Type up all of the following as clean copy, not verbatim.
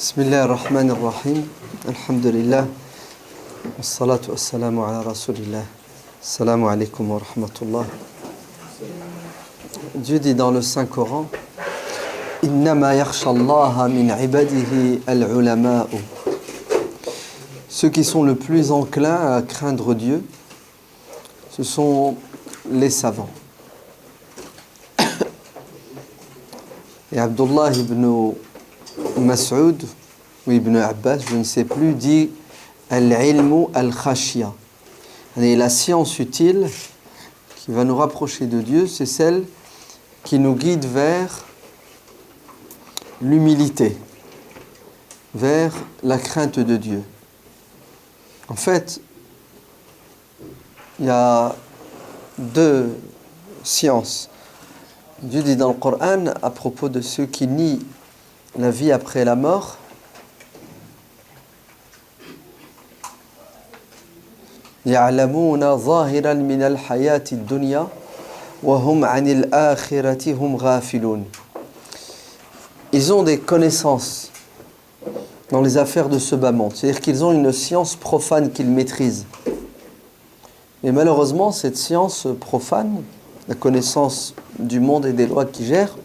بسم الله الرحمن الرحيم الحمد لله والصلاة والسلام على رسول الله السلام عليكم ورحمة الله. Dieu dit dans le Saint-Coran إنما يخشى الله من عباده العلماء. Ceux qui sont le plus enclins à craindre Dieu, ce sont les savants. Et Abdullah ibn Mas'ud ou Ibn Abbas, je ne sais plus, dit Al-ilmu al-khashya. Et la science utile qui va nous rapprocher de Dieu, c'est celle qui nous guide vers l'humilité, vers la crainte de Dieu. En fait, il y a deux sciences. Dieu dit dans le Coran à propos de ceux qui nient la vie après la mort, يعلمون ظاهرا من الحياة الدنيا وهم عن الآخرة هم غافلون. Ils ont des connaissances dans les affaires de ce bas monde, c'est-à-dire qu'ils ont une science profane qu'ils maîtrisent. Mais malheureusement, cette science profane, la connaissance du monde et des lois qui gèrent,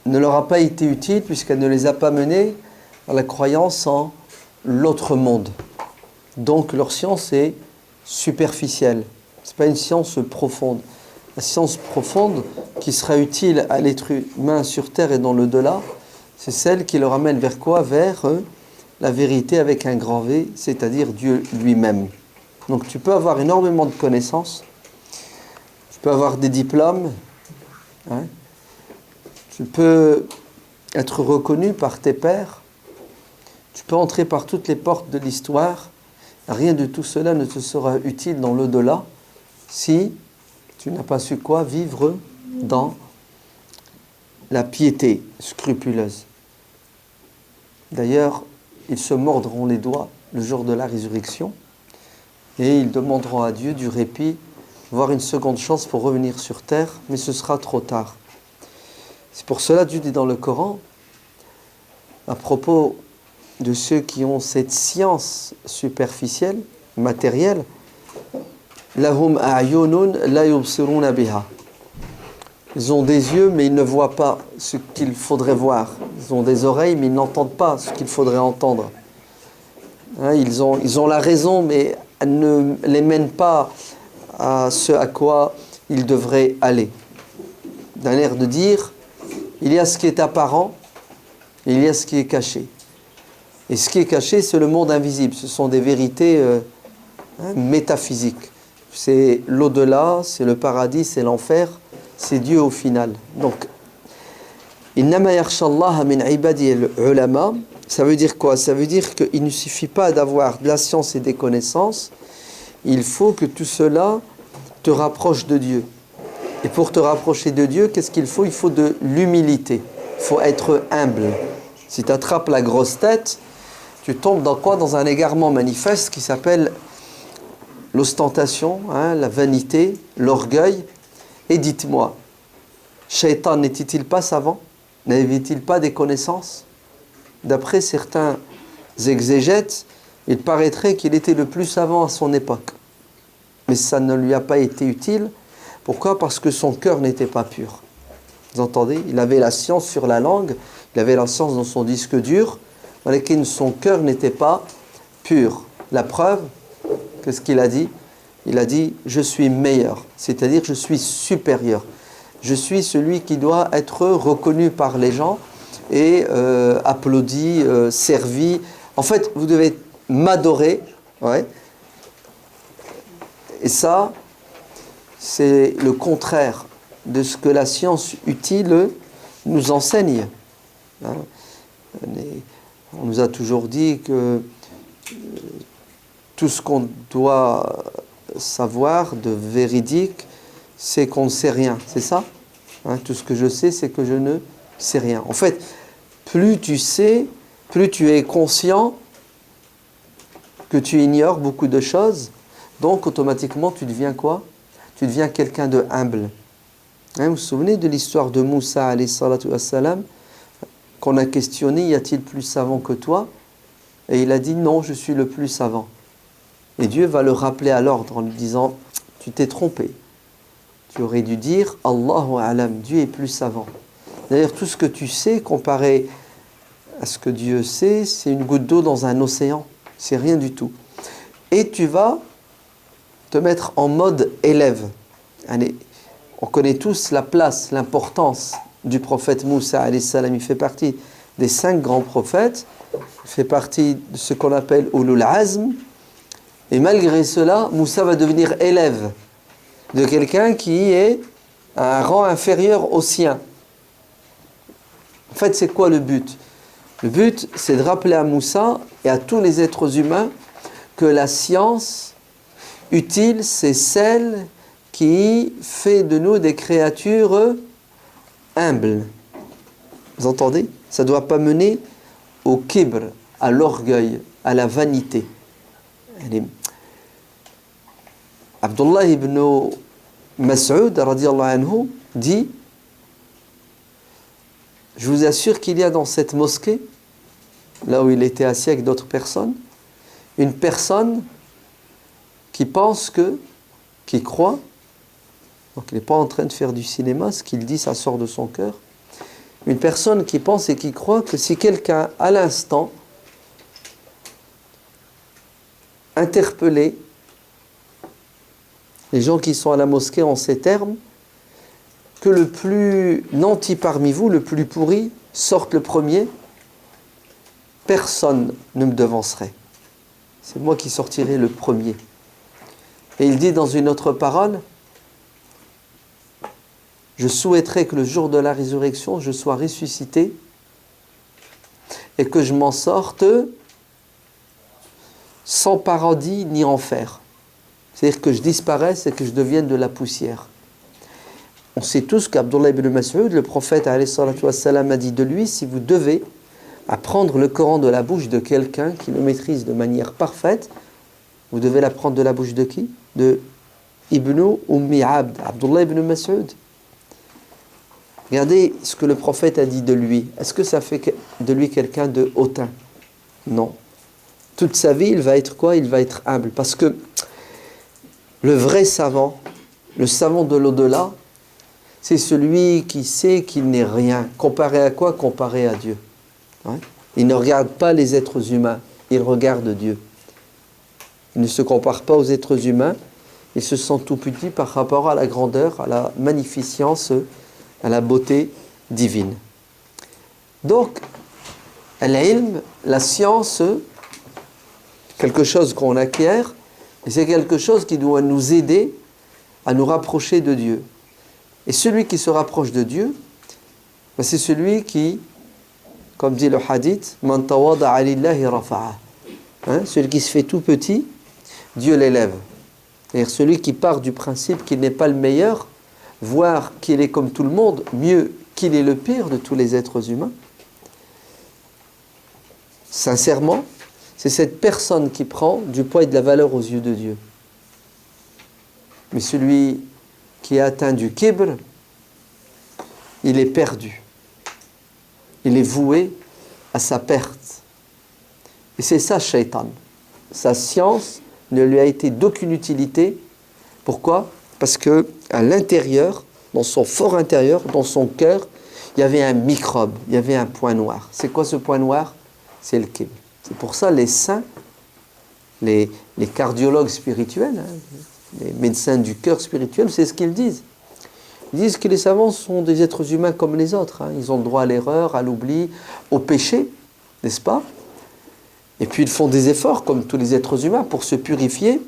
ne leur a pas été utile puisqu'elle ne les a pas menés à la croyance en l'autre monde. Donc leur science est superficielle. Ce n'est pas une science profonde. La science profonde qui sera utile à l'être humain sur terre et dans l'au-delà, c'est celle qui le ramène vers quoi? Vers la vérité avec un grand V, c'est-à-dire Dieu lui-même. Donc tu peux avoir énormément de connaissances, tu peux avoir des diplômes, hein, tu peux être reconnu par tes pairs, tu peux entrer par toutes les portes de l'histoire. Rien de tout cela ne te sera utile dans l'au-delà si tu n'as pas su quoi? Vivre dans la piété scrupuleuse. D'ailleurs, ils se mordront les doigts le jour de la résurrection et ils demanderont à Dieu du répit, voire une seconde chance pour revenir sur terre, mais ce sera trop tard. C'est pour cela Dieu dit dans le Coran, à propos de ceux qui ont cette science superficielle, matérielle, lahum a'yunun la yubsiruna biha. Ils ont des yeux mais ils ne voient pas ce qu'il faudrait voir. Ils ont des oreilles mais ils n'entendent pas ce qu'il faudrait entendre. Hein, ils ont la raison mais elle ne les mène pas à ce à quoi ils devraient aller. D'un air de dire, il y a ce qui est apparent, et il y a ce qui est caché. Et ce qui est caché, c'est le monde invisible. Ce sont des vérités métaphysiques. C'est l'au-delà, c'est le paradis, c'est l'enfer, c'est Dieu au final. Donc, innama yakhsha Allah min ibadi al-ulama, ça veut dire quoi? Ça veut dire qu'il ne suffit pas d'avoir de la science et des connaissances. Il faut que tout cela te rapproche de Dieu. Et pour te rapprocher de Dieu, qu'est-ce qu'il faut? Il faut de l'humilité. Il faut être humble. Si tu attrapes la grosse tête, tu tombes dans quoi? Dans un égarement manifeste qui s'appelle l'ostentation, hein, la vanité, l'orgueil. Et dites-moi, Shaitan n'était-il pas savant? N'avait-il pas des connaissances? D'après certains exégètes, il paraîtrait qu'il était le plus savant à son époque. Mais ça ne lui a pas été utile. Pourquoi? Parce que son cœur n'était pas pur. Vous entendez? Il avait la science sur la langue, il avait la science dans son disque dur, mais son cœur n'était pas pur. La preuve, qu'est-ce qu'il a dit? Il a dit « je suis meilleur », c'est-à-dire je suis supérieur. Je suis celui qui doit être reconnu par les gens et applaudi, servi. En fait, vous devez m'adorer. Ouais. Et ça, c'est le contraire de ce que la science utile nous enseigne. Hein? On nous a toujours dit que tout ce qu'on doit savoir de véridique, c'est qu'on ne sait rien. C'est ça? Hein? Tout ce que je sais, c'est que je ne sais rien. En fait, plus tu sais, plus tu es conscient que tu ignores beaucoup de choses, donc automatiquement tu deviens quoi? Tu deviens quelqu'un de humble. Hein, vous vous souvenez de l'histoire de Moussa alayhi salatu wassalam? qu'on a questionné, y a-t-il plus savant que toi? Et il a dit non, je suis le plus savant. Et Dieu va le rappeler à l'ordre en lui disant, tu t'es trompé. Tu aurais dû dire, Allahu alam, Dieu est plus savant. D'ailleurs, tout ce que tu sais, comparé à ce que Dieu sait, c'est une goutte d'eau dans un océan. C'est rien du tout. Et tu vas te mettre en mode élève. Allez, on connaît tous la place, l'importance du prophète Moussa alayhi salam. Il fait partie des 5 grands prophètes. Il fait partie de ce qu'on appelle Ulul Azm. Et malgré cela, Moussa va devenir élève de quelqu'un qui est à un rang inférieur au sien. En fait, c'est quoi le but? Le but, c'est de rappeler à Moussa et à tous les êtres humains que la science utile, c'est celle qui fait de nous des créatures humbles. Vous entendez? Ça ne doit pas mener au kibr, à l'orgueil, à la vanité. Abdullah ibn Mas'ud radiyallahu anhu dit, je vous assure qu'il y a dans cette mosquée, là où il était assis avec d'autres personnes, une personne qui pense qui croit, donc il n'est pas en train de faire du cinéma, ce qu'il dit, ça sort de son cœur, une personne qui pense et qui croit que si quelqu'un, à l'instant, interpellait les gens qui sont à la mosquée en ces termes, que le plus nanti parmi vous, le plus pourri, sorte le premier, personne ne me devancerait. C'est moi qui sortirai le premier. Et il dit dans une autre parole, je souhaiterais que le jour de la résurrection, je sois ressuscité et que je m'en sorte sans paradis ni enfer. C'est-à-dire que je disparaisse et que je devienne de la poussière. On sait tous qu'Abdullah ibn Mas'ud, le prophète alayhi salatu wassalam, a dit de lui, si vous devez apprendre le Coran de la bouche de quelqu'un qui le maîtrise de manière parfaite, vous devez l'apprendre de la bouche de qui? De Ibn Ummi Abd, Abdullah ibn Mas'ud. Regardez ce que le prophète a dit de lui. Est-ce que ça fait de lui quelqu'un de hautain? Non. Toute sa vie, il va être quoi? Il va être humble. Parce que le vrai savant, le savant de l'au-delà, c'est celui qui sait qu'il n'est rien. Comparé à quoi? Comparé à Dieu. Ouais. Il ne regarde pas les êtres humains, il regarde Dieu. Il ne se compare pas aux êtres humains, il se sent tout petit par rapport à la grandeur, à la magnificence, à la beauté divine. Donc, l'ilm, la science, quelque chose qu'on acquiert, et c'est quelque chose qui doit nous aider à nous rapprocher de Dieu. Et celui qui se rapproche de Dieu, c'est celui qui, comme dit le hadith, Man tawada'a lillahi rafa'a. Celui qui se fait tout petit, Dieu l'élève. C'est-à-dire celui qui part du principe qu'il n'est pas le meilleur, voire qu'il est comme tout le monde, mieux qu'il est le pire de tous les êtres humains. Sincèrement, c'est cette personne qui prend du poids et de la valeur aux yeux de Dieu. Mais celui qui a atteint du kibr, il est perdu. Il est voué à sa perte. Et c'est ça, Shaitan. Sa science ne lui a été d'aucune utilité. Pourquoi? Parce que à l'intérieur, dans son fort intérieur, dans son cœur, il y avait un microbe, il y avait un point noir. C'est quoi ce point noir? C'est le kibr. C'est pour ça les saints, les cardiologues spirituels, les médecins du cœur spirituel, c'est ce qu'ils disent. Ils disent que les savants sont des êtres humains comme les autres. Ils ont le droit à l'erreur, à l'oubli, au péché, n'est-ce pas? Et puis ils font des efforts, comme tous les êtres humains, pour se purifier.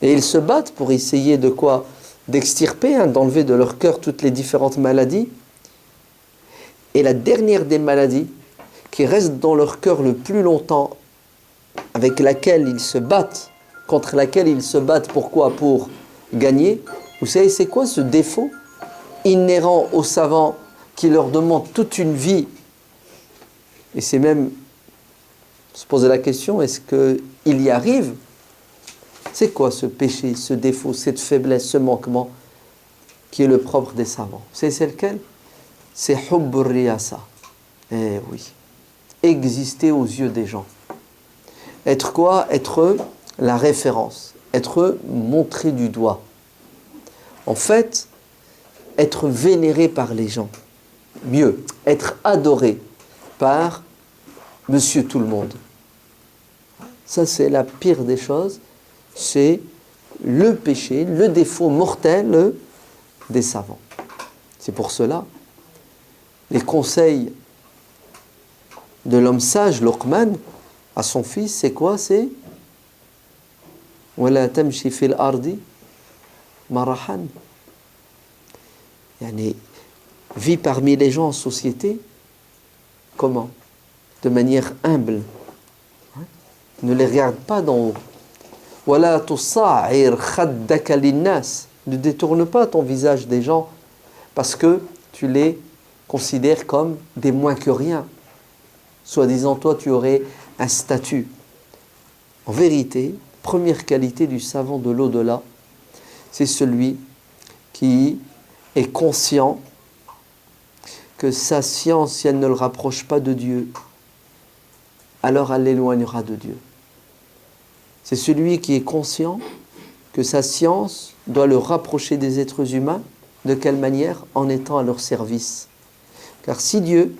Et ils se battent pour essayer de quoi? D'extirper, d'enlever de leur cœur toutes les différentes maladies. Et la dernière des maladies, qui reste dans leur cœur le plus longtemps, avec laquelle ils se battent, contre laquelle ils se battent, pourquoi? Pour gagner. Vous savez, c'est quoi ce défaut inhérent aux savants qui leur demande toute une vie? Et c'est même se poser la question, est-ce qu'il y arrive? C'est quoi ce péché, ce défaut, cette faiblesse, ce manquement qui est le propre des savants? C'est lequel? C'est hubbur riyasa. Eh oui. Exister aux yeux des gens. Être quoi? Être la référence. Être montré du doigt. En fait, être vénéré par les gens. Mieux, être adoré par Monsieur Tout-le-Monde. Ça, c'est la pire des choses. C'est le péché, le défaut mortel des savants. C'est pour cela, les conseils de l'homme sage, Luqman, à son fils, c'est quoi? C'est « Wala tamshi fil ardi marahan » Yani, vis parmi les gens en société, comment? De manière humble. Ne les regarde pas d'en haut. Wala tusa'ir khaddaka linnas. Ne détourne pas ton visage des gens parce que tu les considères comme des moins que rien. Soi-disant, toi, tu aurais un statut. En vérité, première qualité du savant de l'au-delà, c'est celui qui est conscient que sa science, si elle ne le rapproche pas de Dieu, alors elle l'éloignera de Dieu. C'est celui qui est conscient que sa science doit le rapprocher des êtres humains. De quelle manière? En étant à leur service. Car si Dieu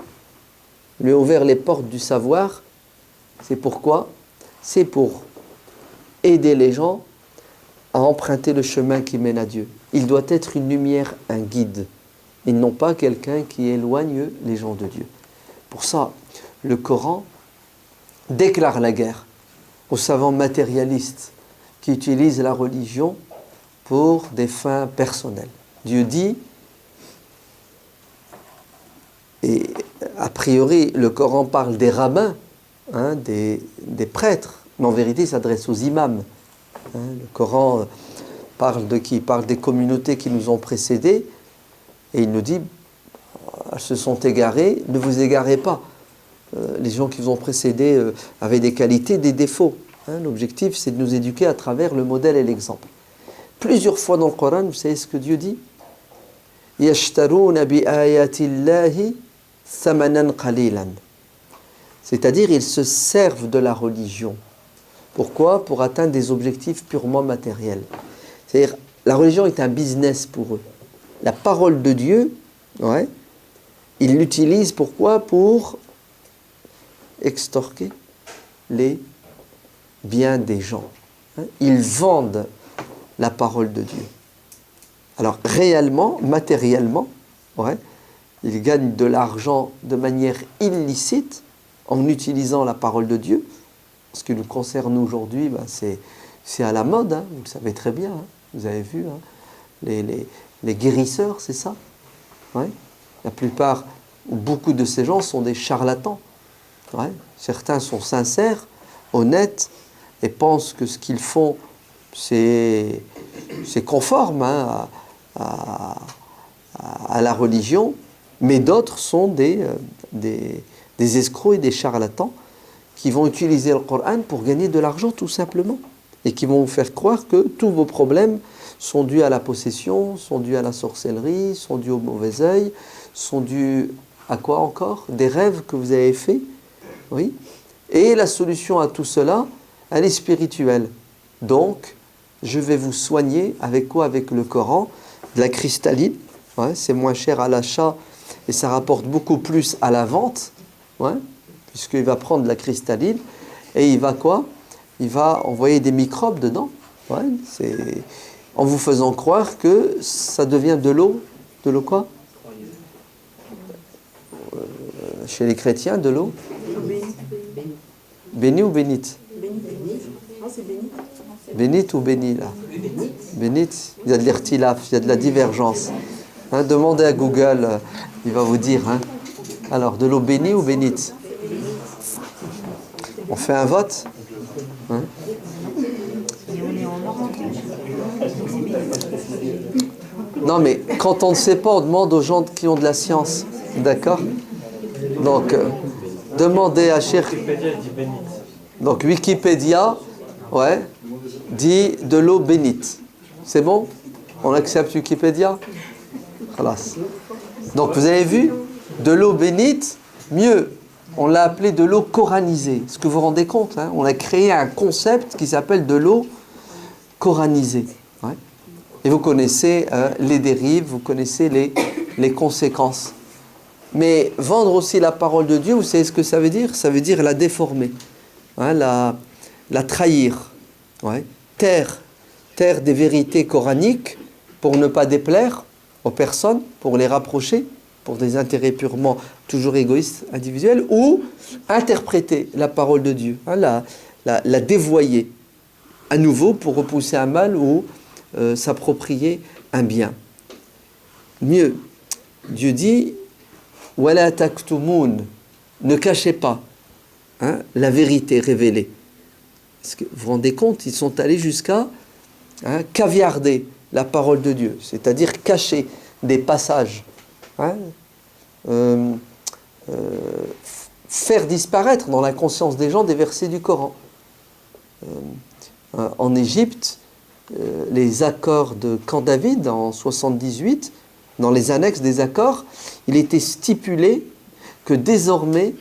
lui a ouvert les portes du savoir, c'est pourquoi? C'est pour aider les gens à emprunter le chemin qui mène à Dieu. Il doit être une lumière, un guide, et non pas quelqu'un qui éloigne les gens de Dieu. Pour ça, le Coran déclare la guerre aux savants matérialistes qui utilisent la religion pour des fins personnelles. Dieu dit, et a priori le Coran parle des rabbins, des prêtres, mais en vérité il s'adresse aux imams. Le Coran parle de qui? Il parle des communautés qui nous ont précédés, et il nous dit, elles se sont égarées, ne vous égarez pas. Les gens qui vous ont précédés avaient des qualités, des défauts. L'objectif, c'est de nous éduquer à travers le modèle et l'exemple. Plusieurs fois dans le Coran, vous savez ce que Dieu dit? C'est-à-dire, ils se servent de la religion. Pourquoi? Pour atteindre des objectifs purement matériels. C'est-à-dire, la religion est un business pour eux. La parole de Dieu, ils l'utilisent pourquoi? Pour extorquer les biens des gens. Ils vendent la parole de Dieu. Alors réellement, matériellement, ils gagnent de l'argent de manière illicite en utilisant la parole de Dieu. Ce qui nous concerne aujourd'hui, c'est à la mode, vous le savez très bien. Vous avez vu, les guérisseurs, c'est ça? La plupart, beaucoup de ces gens sont des charlatans. Certains sont sincères, honnêtes, et pensent que ce qu'ils font, c'est conforme à la religion, mais d'autres sont des escrocs et des charlatans qui vont utiliser le Coran pour gagner de l'argent tout simplement, et qui vont vous faire croire que tous vos problèmes sont dus à la possession, sont dus à la sorcellerie, sont dus au mauvais œil, sont dus à quoi encore? Des rêves que vous avez faits. Oui. Et la solution à tout cela, elle est spirituelle. Donc, je vais vous soigner avec quoi? Avec le Coran, de la cristalline. C'est moins cher à l'achat et ça rapporte beaucoup plus à la vente, puisqu'il va prendre de la cristalline et il va quoi? Il va envoyer des microbes dedans, en vous faisant croire que ça devient de l'eau. De l'eau quoi? Chez les chrétiens, de l'eau bénie ou bénite? Bénite ou bénie là? Bénite, il y a de l'irtilaf, il y a de la divergence. Demandez à Google, il va vous dire. Alors, de l'eau bénie ou bénite? On fait un vote? Non, mais quand on ne sait pas, on demande aux gens qui ont de la science. D'accord? Donc, demandez à Cheikh. Donc, Wikipédia, dit de l'eau bénite. C'est bon? On accepte Wikipédia? Khalas. Donc, vous avez vu? De l'eau bénite Mieux, on l'a appelé de l'eau coranisée. Est-ce que vous vous rendez compte, hein? On a créé un concept qui s'appelle de l'eau coranisée. Ouais. Et vous connaissez les dérives, vous connaissez les conséquences. Mais vendre aussi la parole de Dieu, vous savez ce que ça veut dire? Ça veut dire la déformer, hein, la trahir, ouais. Taire des vérités coraniques pour ne pas déplaire aux personnes, pour les rapprocher, pour des intérêts purement toujours égoïstes, individuels, ou interpréter la parole de Dieu, hein, la dévoyer à nouveau pour repousser un mal ou s'approprier un bien. Mieux, Dieu dit Wala taktumun, ne cachez pas, hein, la vérité révélée. Est-ce que vous vous rendez compte, ils sont allés jusqu'à caviarder la parole de Dieu, c'est-à-dire cacher des passages, hein, faire disparaître dans la conscience des gens des versets du Coran. En Égypte, les accords de Camp David en 78, dans les annexes des accords, il était stipulé que désormais,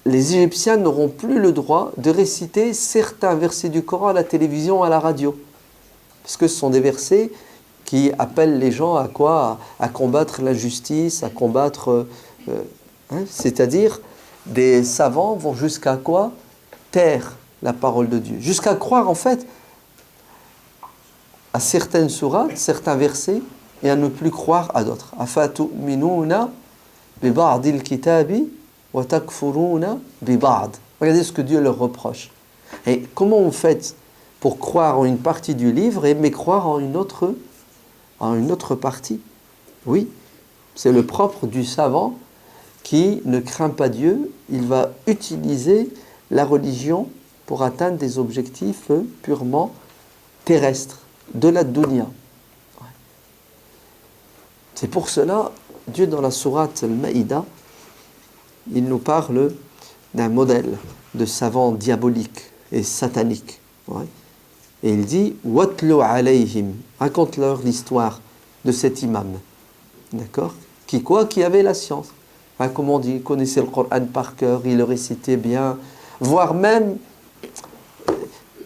les Égyptiens n'auront plus le droit de réciter certains versets du Coran à la télévision, à la radio. Parce que ce sont des versets qui appellent les gens à quoi? À combattre l'injustice, à combattre... hein, c'est-à-dire, des savants vont jusqu'à quoi? Taire la parole de Dieu. Jusqu'à croire, en fait, à certaines sourates, certains versets, et à ne plus croire à d'autres. Afatu'minuna bi ba'dil kitabi wa takfuruna bi ba'd. Regardez ce que Dieu leur reproche. Et comment on fait pour croire en une partie du livre et mécroire en une autre partie? Oui, c'est le propre du savant qui ne craint pas Dieu. Il va utiliser la religion pour atteindre des objectifs purement terrestres, de la dunya. C'est pour cela, Dieu dans la sourate Al-Maïda, il nous parle d'un modèle de savant diabolique et satanique. Ouais. Et il dit « Watlu alayhim » raconte-leur l'histoire de cet imam. D'accord? Qui avait la science. Hein, comme on dit, il connaissait le Coran par cœur, il le récitait bien, voire même,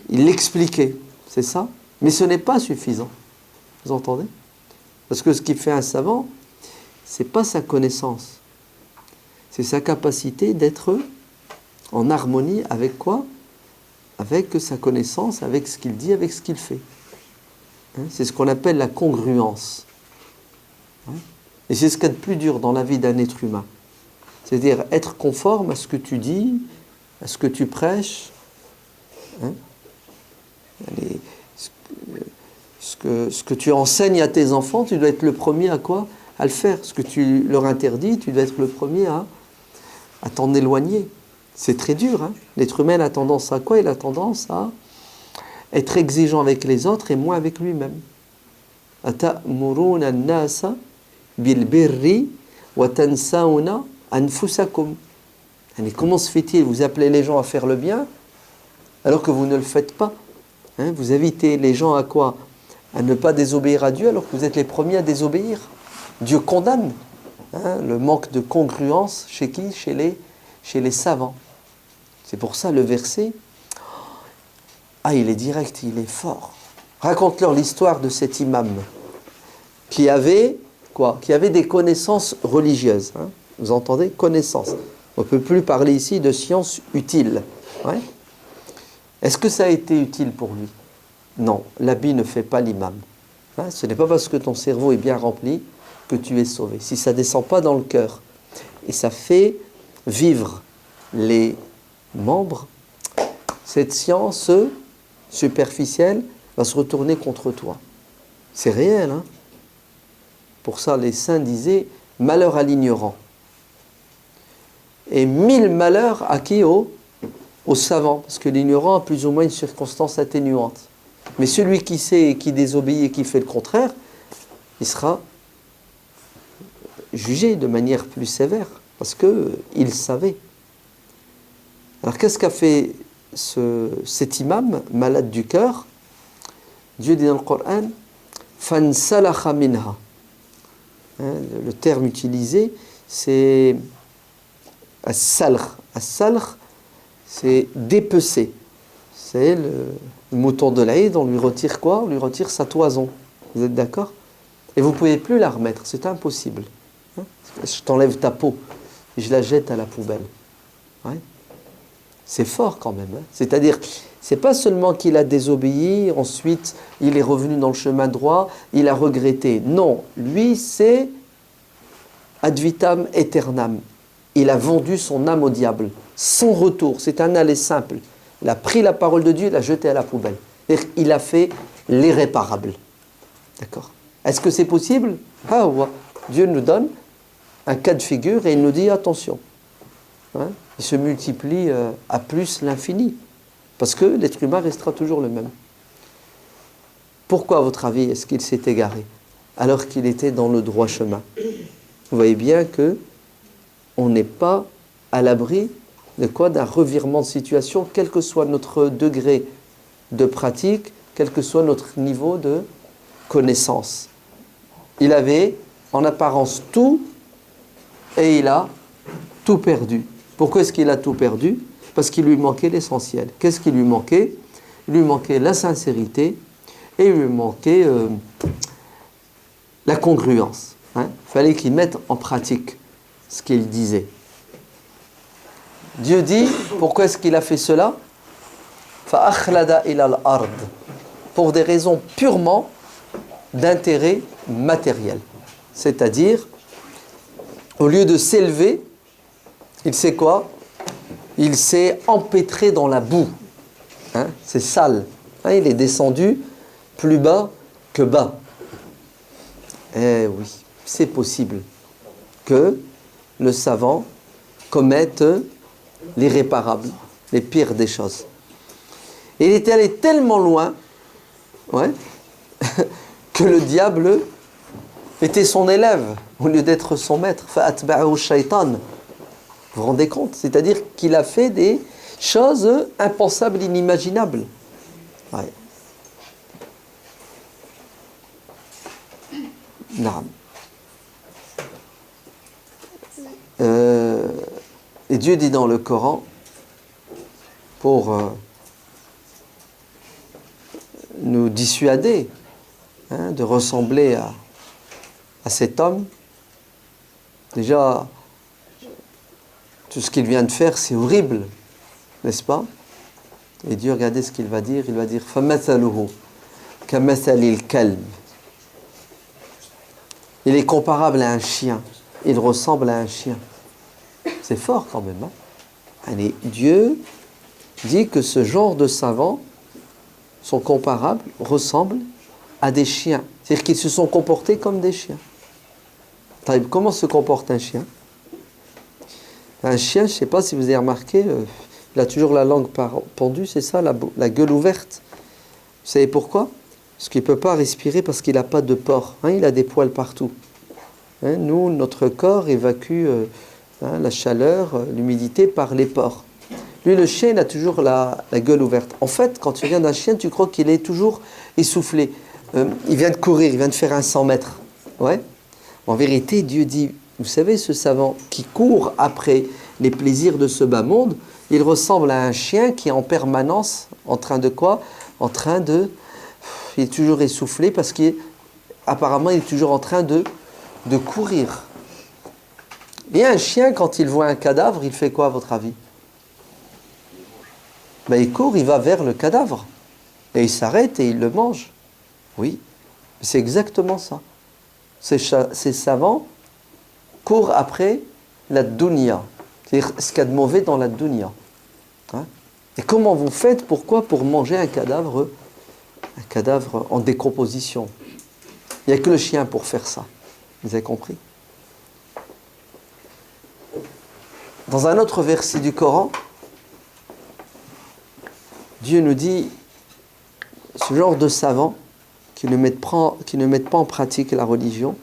il l'expliquait. C'est ça? Mais ce n'est pas suffisant. Vous entendez? Parce que ce qui fait un savant, c'est pas sa connaissance. C'est sa capacité d'être en harmonie avec quoi? Avec sa connaissance, avec ce qu'il dit, avec ce qu'il fait. Hein? C'est ce qu'on appelle la congruence. Hein? Et c'est ce qu'il y a de plus dur dans la vie d'un être humain. C'est-à-dire être conforme à ce que tu dis, à ce que tu prêches. Hein? Ce que tu enseignes à tes enfants, tu dois être le premier à quoi? À le faire. Ce que tu leur interdis, tu dois être le premier à t'en éloigner. C'est très dur. Hein? L'être humain a tendance à quoi? Il a tendance à être exigeant avec les autres et moins avec lui-même. Ata'muruna an-nasa bil birri wa tansawna anfusakum. Comment se fait-il? Vous appelez les gens à faire le bien alors que vous ne le faites pas. Hein? Vous invitez les gens à quoi? À ne pas désobéir à Dieu alors que vous êtes les premiers à désobéir. Dieu condamne, hein, le manque de congruence chez qui? Chez les savants. C'est pour ça le verset, il est direct, il est fort. Raconte-leur l'histoire de cet imam qui avait quoi? Qui avait des connaissances religieuses. Hein. Vous entendez? Connaissances. On ne peut plus parler ici de science utile. Ouais. Est-ce que ça a été utile pour lui? Non, l'habit ne fait pas l'imam. Hein, ce n'est pas parce que ton cerveau est bien rempli que tu es sauvé. Si ça ne descend pas dans le cœur et ça fait vivre les membres, cette science superficielle va se retourner contre toi. C'est réel. Hein? Pour ça, les saints disaient « malheur à l'ignorant » et 1000 malheurs à qui? Aux savants, parce que l'ignorant a plus ou moins une circonstance atténuante. Mais celui qui sait et qui désobéit et qui fait le contraire, il sera jugé de manière plus sévère, parce qu'il savait. Alors qu'est-ce qu'a fait cet imam, malade du cœur? Dieu dit dans le Coran, « Fansalakha minha ». Le terme utilisé, c'est As-salkh. As-salkh, c'est dépecer. C'est le mouton de l'Aïd, on lui retire quoi? On lui retire sa toison. Vous êtes d'accord? Et vous ne pouvez plus la remettre, c'est impossible. Hein? Je t'enlève ta peau et je la jette à la poubelle. Ouais? C'est fort quand même. Hein? C'est-à-dire, c'est pas seulement qu'il a désobéi, ensuite il est revenu dans le chemin droit, il a regretté. Non, lui c'est ad vitam aeternam. Il a vendu son âme au diable, sans retour. C'est un aller simple. Il a pris la parole de Dieu, il l'a jetée à la poubelle. C'est-à-dire, il a fait l'irréparable. D'accord? Est-ce que c'est possible? Ah ouais. Dieu nous donne un cas de figure et il nous dit attention. Hein? Il se multiplie à plus l'infini. Parce que l'être humain restera toujours le même. Pourquoi, à votre avis, est-ce qu'il s'est égaré alors qu'il était dans le droit chemin? Vous voyez bien que on n'est pas à l'abri de quoi? D'un revirement de situation, quel que soit notre degré de pratique, quel que soit notre niveau de connaissance. Il avait en apparence tout et il a tout perdu. Pourquoi est-ce qu'il a tout perdu? Parce qu'il lui manquait l'essentiel. Qu'est-ce qui lui manquait? Il lui manquait la sincérité et il lui manquait la congruence. Hein? Il fallait qu'il mette en pratique ce qu'il disait. Dieu dit, pourquoi est-ce qu'il a fait cela? فَأَخْلَدَ إِلَى الْأَرْضِ, pour des raisons purement d'intérêt matériel. C'est-à-dire, au lieu de s'élever, il sait quoi? Il s'est empêtré dans la boue. Hein? C'est sale. Hein? Il est descendu plus bas que bas. Eh oui, c'est possible que le savant commette l'irréparable, les pires des choses. Et il était allé tellement loin, ouais, que le diable était son élève au lieu d'être son maître. فَأَتْبَعَهُ الشَّيْطَانُ. Vous vous rendez compte? C'est-à-dire qu'il a fait des choses impensables, inimaginables. Ouais. Non. Et Dieu dit dans le Coran, pour nous dissuader de ressembler à cet homme, déjà, tout ce qu'il vient de faire, c'est horrible, n'est-ce pas? Et Dieu, regardez ce qu'il va dire. Il va dire فَمَثَلُهُ كَمَثَلِ الْكَلْبِ. Il est comparable à un chien. Il ressemble à un chien. C'est fort quand même. Hein? Allez, Dieu dit que ce genre de savants sont comparables, ressemblent à des chiens. C'est-à-dire qu'ils se sont comportés comme des chiens. Comment se comporte un chien? Un chien, je ne sais pas si vous avez remarqué, il a toujours la langue pendue, c'est ça, la gueule ouverte. Vous savez pourquoi? Parce qu'il ne peut pas respirer parce qu'il n'a pas de pores. Hein, il a des poils partout. Hein, nous, notre corps évacue la chaleur, l'humidité par les pores. Lui, le chien, il a toujours la gueule ouverte. En fait, quand tu regardes un chien, tu crois qu'il est toujours essoufflé. Il vient de courir, il vient de faire un 100 mètres. Ouais. En vérité, Dieu dit, vous savez, ce savant qui court après les plaisirs de ce bas monde, il ressemble à un chien qui est en permanence en train de quoi? En train de... Il est toujours essoufflé parce qu'apparemment, il est toujours en train de courir. Et un chien, quand il voit un cadavre, il fait quoi à votre avis? Ben, il court, il va vers le cadavre. Et il s'arrête et il le mange. Oui, c'est exactement ça. Ces savants courent après la dunya. C'est-à-dire ce qu'il y a de mauvais dans la dunya. Hein? Et comment vous faites? Pourquoi? Pour manger un cadavre en décomposition. Il n'y a que le chien pour faire ça. Vous avez compris? Dans un autre verset du Coran, Dieu nous dit, ce genre de savants qui ne mettent pas en pratique la religion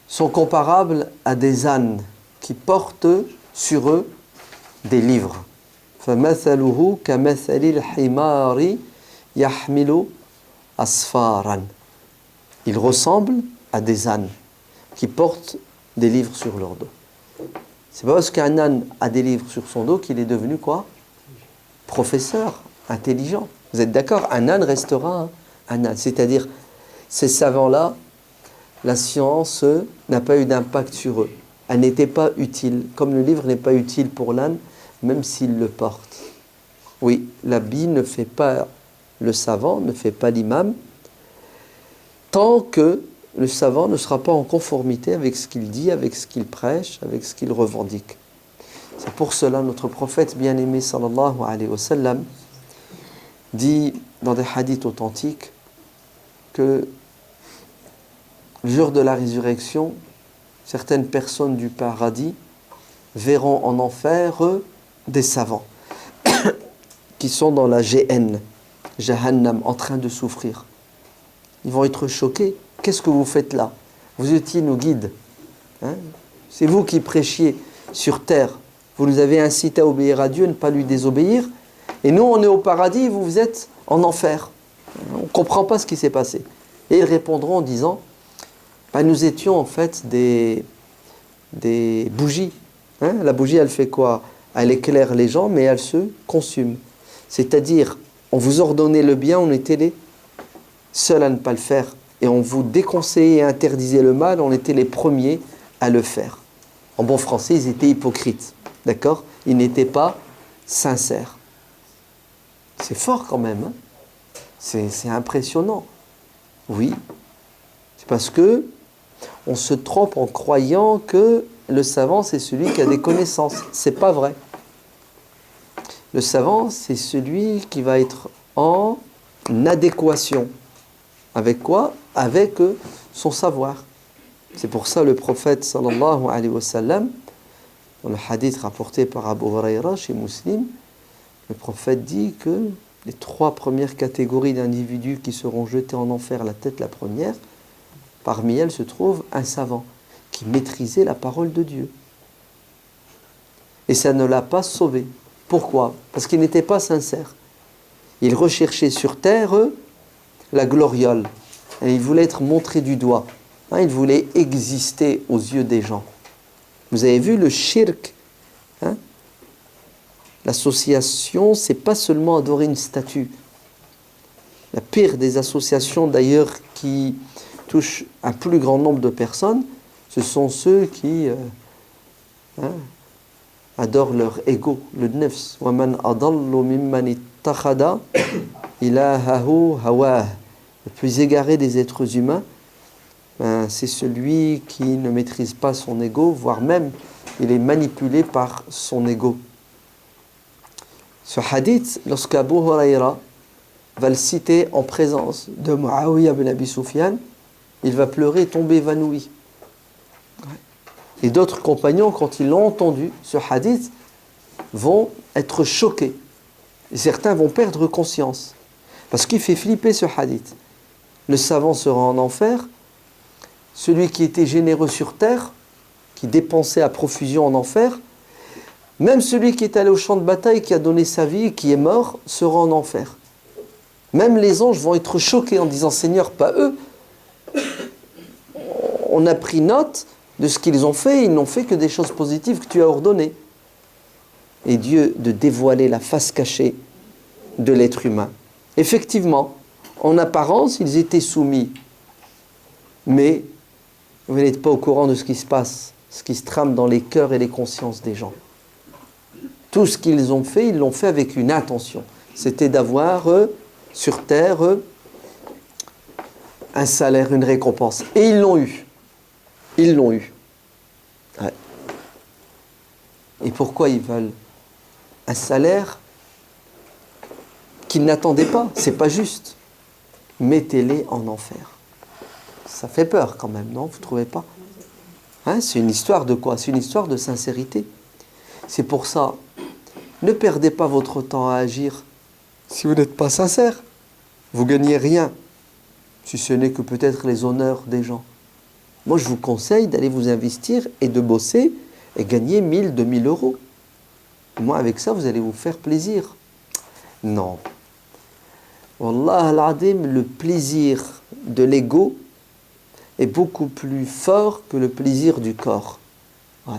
sont comparables à des ânes qui portent sur eux des livres. فَمَثَلُهُ كَمَثَلِ الْحِمَارِ يَحْمِلُ أَسْفَارًا. Ils ressemblent à des ânes qui portent des livres sur leur dos. C'est pas parce qu'un âne a des livres sur son dos qu'il est devenu quoi? Professeur, intelligent. Vous êtes d'accord? Un âne restera un âne. C'est-à-dire, ces savants-là, la science n'a pas eu d'impact sur eux. Elle n'était pas utile. Comme le livre n'est pas utile pour l'âne, même s'il le porte. Oui, l'habit ne fait pas le savant, ne fait pas l'imam, tant que le savant ne sera pas en conformité avec ce qu'il dit, avec ce qu'il prêche, avec ce qu'il revendique. C'est pour cela notre prophète bien-aimé sallallahu alayhi wa sallam dit dans des hadiths authentiques que le jour de la résurrection, certaines personnes du paradis verront en enfer des savants qui sont dans la GN, Jahannam, en train de souffrir. Ils vont être choqués. Qu'est-ce que vous faites là? Vous étiez nos guides. Hein? C'est vous qui prêchiez sur terre. Vous nous avez incité à obéir à Dieu, ne pas lui désobéir. Et nous, on est au paradis, vous êtes en enfer. On ne comprend pas ce qui s'est passé. Et ils répondront en disant, nous étions en fait des bougies. Hein? La bougie, elle fait quoi? Elle éclaire les gens, mais elle se consume. C'est-à-dire, on vous ordonnait le bien, on était les seuls à ne pas le faire. Et on vous déconseillait et interdisait le mal, on était les premiers à le faire. En bon français, ils étaient hypocrites. D'accord? Ils n'étaient pas sincères. C'est fort quand même. Hein? C'est impressionnant. Oui. C'est parce que on se trompe en croyant que le savant, c'est celui qui a des connaissances. C'est pas vrai. Le savant, c'est celui qui va être en adéquation. Avec quoi? Avec son savoir. C'est pour ça le prophète sallallahu alayhi wa sallam, dans le hadith rapporté par Abu Huraira chez Muslim, le prophète dit que les 3 premières catégories d'individus qui seront jetés en enfer, la tête la première, parmi elles se trouve un savant qui maîtrisait la parole de Dieu. Et ça ne l'a pas sauvé. Pourquoi? Parce qu'il n'était pas sincère. Il recherchait sur terre la gloriole. Et il voulait être montré du doigt. Il voulait exister aux yeux des gens. Vous avez vu le shirk, hein? L'association, c'est pas seulement adorer une statue. La pire des associations d'ailleurs qui touchent un plus grand nombre de personnes, ce sont ceux qui adorent leur ego, le nefs. وَمَنْ أَضَلُّ مِمَّنِ اتَّخَذَ إِلَهَهُ هَوَاهُ. Le plus égaré des êtres humains, c'est celui qui ne maîtrise pas son ego, voire même il est manipulé par son ego. Ce hadith, lorsque Abu Huraira va le citer en présence de Muawiyah ibn Abi Sufyan, il va pleurer et tomber évanoui. Et d'autres compagnons, quand ils l'ont entendu, ce hadith, vont être choqués. Et certains vont perdre conscience. Parce qu'il fait flipper ce hadith. Le savant sera en enfer. Celui qui était généreux sur terre, qui dépensait à profusion en enfer, même celui qui est allé au champ de bataille, qui a donné sa vie, qui est mort, sera en enfer. Même les anges vont être choqués en disant « Seigneur, pas eux. On a pris note de ce qu'ils ont fait, ils n'ont fait que des choses positives que tu as ordonnées. » Et Dieu de dévoiler la face cachée de l'être humain. Effectivement, en apparence, ils étaient soumis. Mais vous n'êtes pas au courant de ce qui se passe, ce qui se trame dans les cœurs et les consciences des gens. Tout ce qu'ils ont fait, ils l'ont fait avec une intention. C'était d'avoir sur terre un salaire, une récompense. Et ils l'ont eu. Ils l'ont eu. Ouais. Et pourquoi ils veulent un salaire qu'ils n'attendaient pas? C'est pas juste. Mettez-les en enfer. Ça fait peur quand même, non? Vous ne trouvez pas? C'est une histoire de quoi? C'est une histoire de sincérité. C'est pour ça, ne perdez pas votre temps à agir si vous n'êtes pas sincère. Vous ne gagnez rien, si ce n'est que peut-être les honneurs des gens. Moi, je vous conseille d'aller vous investir et de bosser et gagner 1000, 2000 euros. Moi, avec ça, vous allez vous faire plaisir. Non. Wallah al-Adim, le plaisir de l'ego est beaucoup plus fort que le plaisir du corps. Ouais.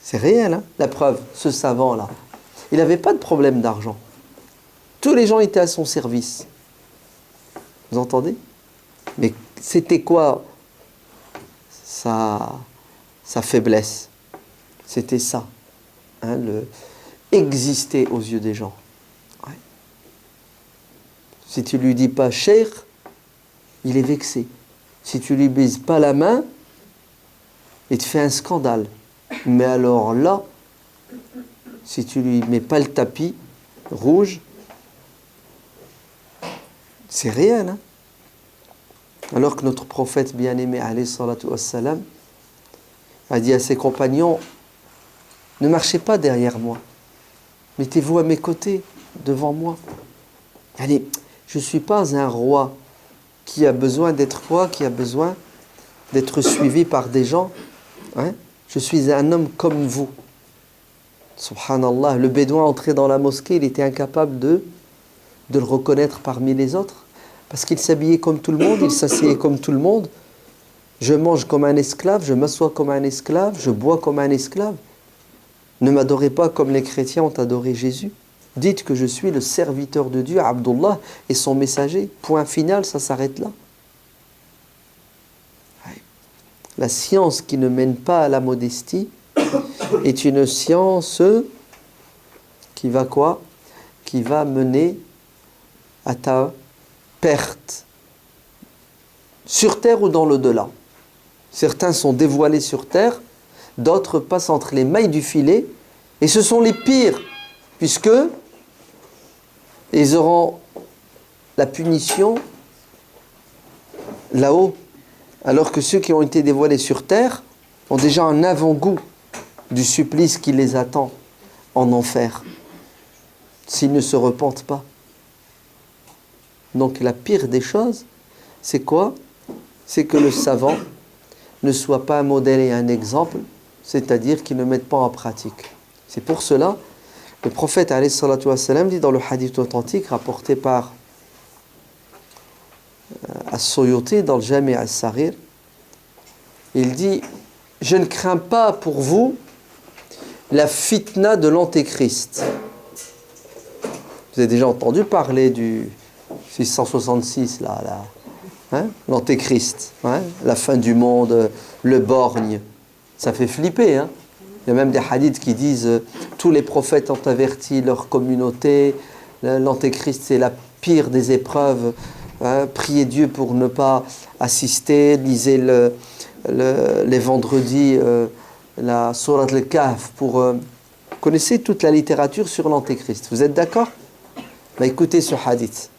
C'est réel, hein? La preuve, ce savant-là, il n'avait pas de problème d'argent. Tous les gens étaient à son service. Vous entendez? Mais c'était quoi sa faiblesse? C'était ça, hein, le exister aux yeux des gens. Ouais. Si tu lui dis pas cheikh, il est vexé. Si tu lui baises pas la main, il te fait un scandale. Mais alors là, si tu lui mets pas le tapis rouge, c'est réel, hein? Alors que notre prophète bien-aimé, alayhi salatu wassalam, a dit à ses compagnons, ne marchez pas derrière moi, mettez-vous à mes côtés, devant moi. Allez, je ne suis pas un roi qui a besoin d'être roi, qui a besoin d'être suivi par des gens. Hein? Je suis un homme comme vous. Subhanallah, le bédouin entré dans la mosquée, il était incapable de le reconnaître parmi les autres, parce qu'il s'habillait comme tout le monde, il s'asseyait comme tout le monde. Je mange comme un esclave, je m'assois comme un esclave, je bois comme un esclave. Ne m'adorez pas comme les chrétiens ont adoré Jésus. Dites que je suis le serviteur de Dieu, Abdullah, et son messager. Point final, ça s'arrête là. La science qui ne mène pas à la modestie est une science qui va quoi? Qui va mener à ta perte, sur terre ou dans l'au-delà. Certains sont dévoilés sur terre, d'autres passent entre les mailles du filet, et ce sont les pires, puisque ils auront la punition là-haut, alors que ceux qui ont été dévoilés sur terre ont déjà un avant-goût du supplice qui les attend en enfer, s'ils ne se repentent pas. Donc la pire des choses, c'est quoi? C'est que le savant ne soit pas un modèle et un exemple, c'est-à-dire qu'il ne mette pas en pratique. C'est pour cela, le prophète alayhi salatu wassalam dit dans le hadith authentique rapporté par As-Suyuti dans le Jami' As-Saghir, il dit « Je ne crains pas pour vous la fitna de l'antéchrist. » Vous avez déjà entendu parler du 666, là, hein? L'antéchrist, hein? La fin du monde, le borgne. Ça fait flipper, hein? Il y a même des hadiths qui disent tous les prophètes ont averti leur communauté, l'antéchrist c'est la pire des épreuves, hein? Priez Dieu pour ne pas assister, lisez les vendredis la sourate al-Kahf pour... connaissez toute la littérature sur l'antéchrist, vous êtes d'accord? Bah, écoutez ce hadith.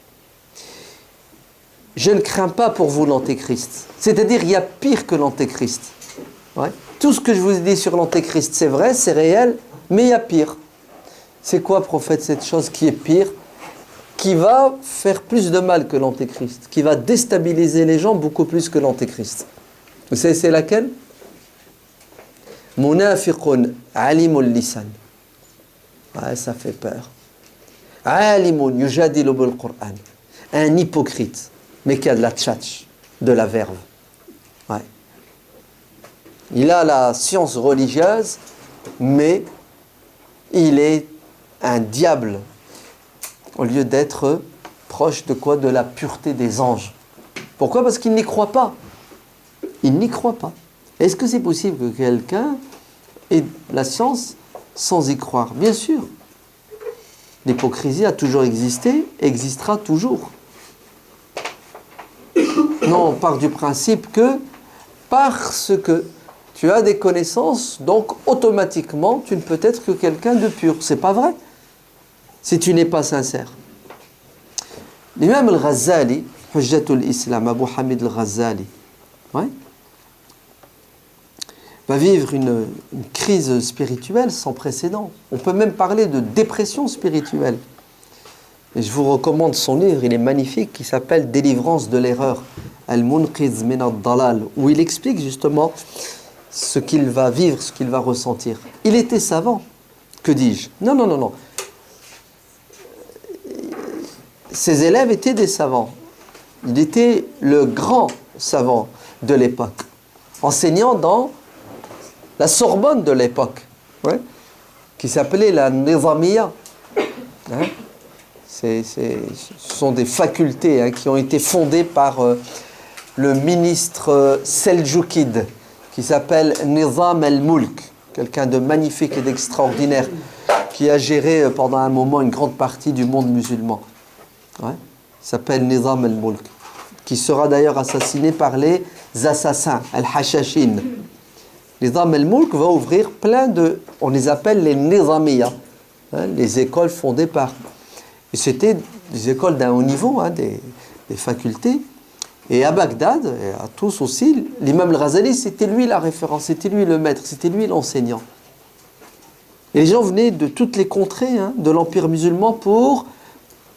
Je ne crains pas pour vous l'antéchrist. C'est-à-dire, il y a pire que l'antéchrist. Ouais. Tout ce que je vous ai dit sur l'antéchrist, c'est vrai, c'est réel, mais il y a pire. C'est quoi, prophète, cette chose qui est pire, qui va faire plus de mal que l'antéchrist, qui va déstabiliser les gens beaucoup plus que l'antéchrist. Vous savez, c'est laquelle? Munafiqun alimul lisan. Ouais, ça fait peur. Alimun yujadilu bil Qur'an. Un hypocrite, mais qui a de la tchatch, de la verve. Ouais. Il a la science religieuse, mais il est un diable, au lieu d'être proche de quoi? De la pureté des anges. Pourquoi? Parce qu'il n'y croit pas. Il n'y croit pas. Est-ce que c'est possible que quelqu'un ait la science sans y croire? Bien sûr. L'hypocrisie a toujours existé, existera toujours. Non, on part du principe que parce que tu as des connaissances, donc automatiquement tu ne peux être que quelqu'un de pur. C'est pas vrai. Si tu n'es pas sincère. L'imam al-Ghazali, Hujjatul Islam, Abu Hamid al-Ghazali, ouais, va vivre une crise spirituelle sans précédent. On peut même parler de dépression spirituelle. Et je vous recommande son livre, il est magnifique, qui s'appelle Délivrance de l'erreur, Al-Munqiz min ad-Dalal, où il explique justement ce qu'il va vivre, ce qu'il va ressentir. Il était savant, que dis-je? Non, non, non, non. Ses élèves étaient des savants. Il était le grand savant de l'époque, enseignant dans la Sorbonne de l'époque. ouais, qui s'appelait la Nizamiya. Hein. Ce sont des facultés hein, qui ont été fondées par le ministre Seljoukide, qui s'appelle Nizam el-Mulk, quelqu'un de magnifique et d'extraordinaire, qui a géré pendant un moment une grande partie du monde musulman. Ouais. Il s'appelle Nizam el-Mulk, qui sera d'ailleurs assassiné par les assassins, al-Hashashin. Nizam el-Mulk va ouvrir plein de... On les appelle les Nizamiya, hein, les écoles fondées par... Et c'était des écoles d'un haut niveau, hein, des facultés. Et à Bagdad, et à tous aussi, l'imam al-Ghazali, c'était lui la référence, c'était lui le maître, c'était lui l'enseignant. Et les gens venaient de toutes les contrées hein, de l'Empire musulman pour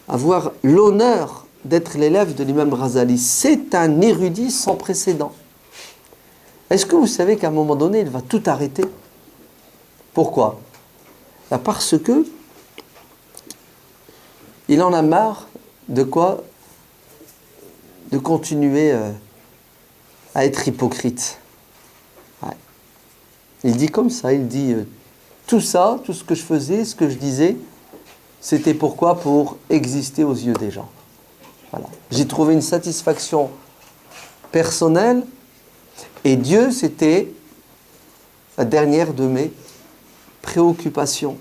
avoir l'honneur d'être l'élève de l'imam al-Ghazali. C'est un érudit sans précédent. Est-ce que vous savez qu'à un moment donné, il va tout arrêter? Pourquoi? Parce que il en a marre de quoi? De continuer à être hypocrite. Ouais. Il dit comme ça, il dit tout ça, tout ce que je faisais, ce que je disais, c'était pourquoi? Pour exister aux yeux des gens. Voilà. J'ai trouvé une satisfaction personnelle et Dieu, c'était la dernière de mes préoccupations.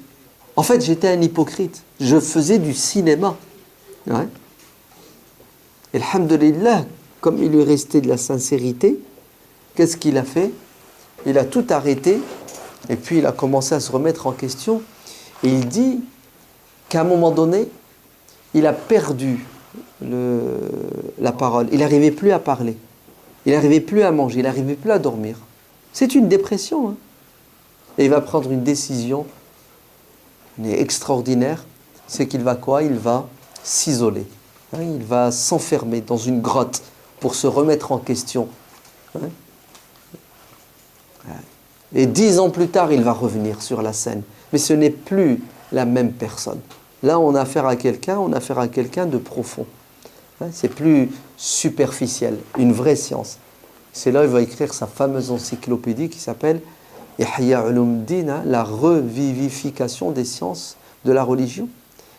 En fait, j'étais un hypocrite. Je faisais du cinéma. Ouais. Et alhamdoulilah, comme il lui restait de la sincérité, qu'est-ce qu'il a fait? Il a tout arrêté et puis il a commencé à se remettre en question. Et il dit qu'à un moment donné, il a perdu la parole. Il n'arrivait plus à parler. Il n'arrivait plus à manger. Il n'arrivait plus à dormir. C'est une dépression. Hein. Et il va prendre une décision extraordinaire. C'est qu'il va quoi? Il va s'isoler. Hein, il va s'enfermer dans une grotte pour se remettre en question. Hein. Et 10 ans plus tard, il va revenir sur la scène. Mais ce n'est plus la même personne. Là, on a affaire à quelqu'un de profond. Hein, c'est plus superficiel, une vraie science. C'est là qu'il va écrire sa fameuse encyclopédie qui s'appelle Ihya Ulumuddin, hein, la revivification des sciences de la religion.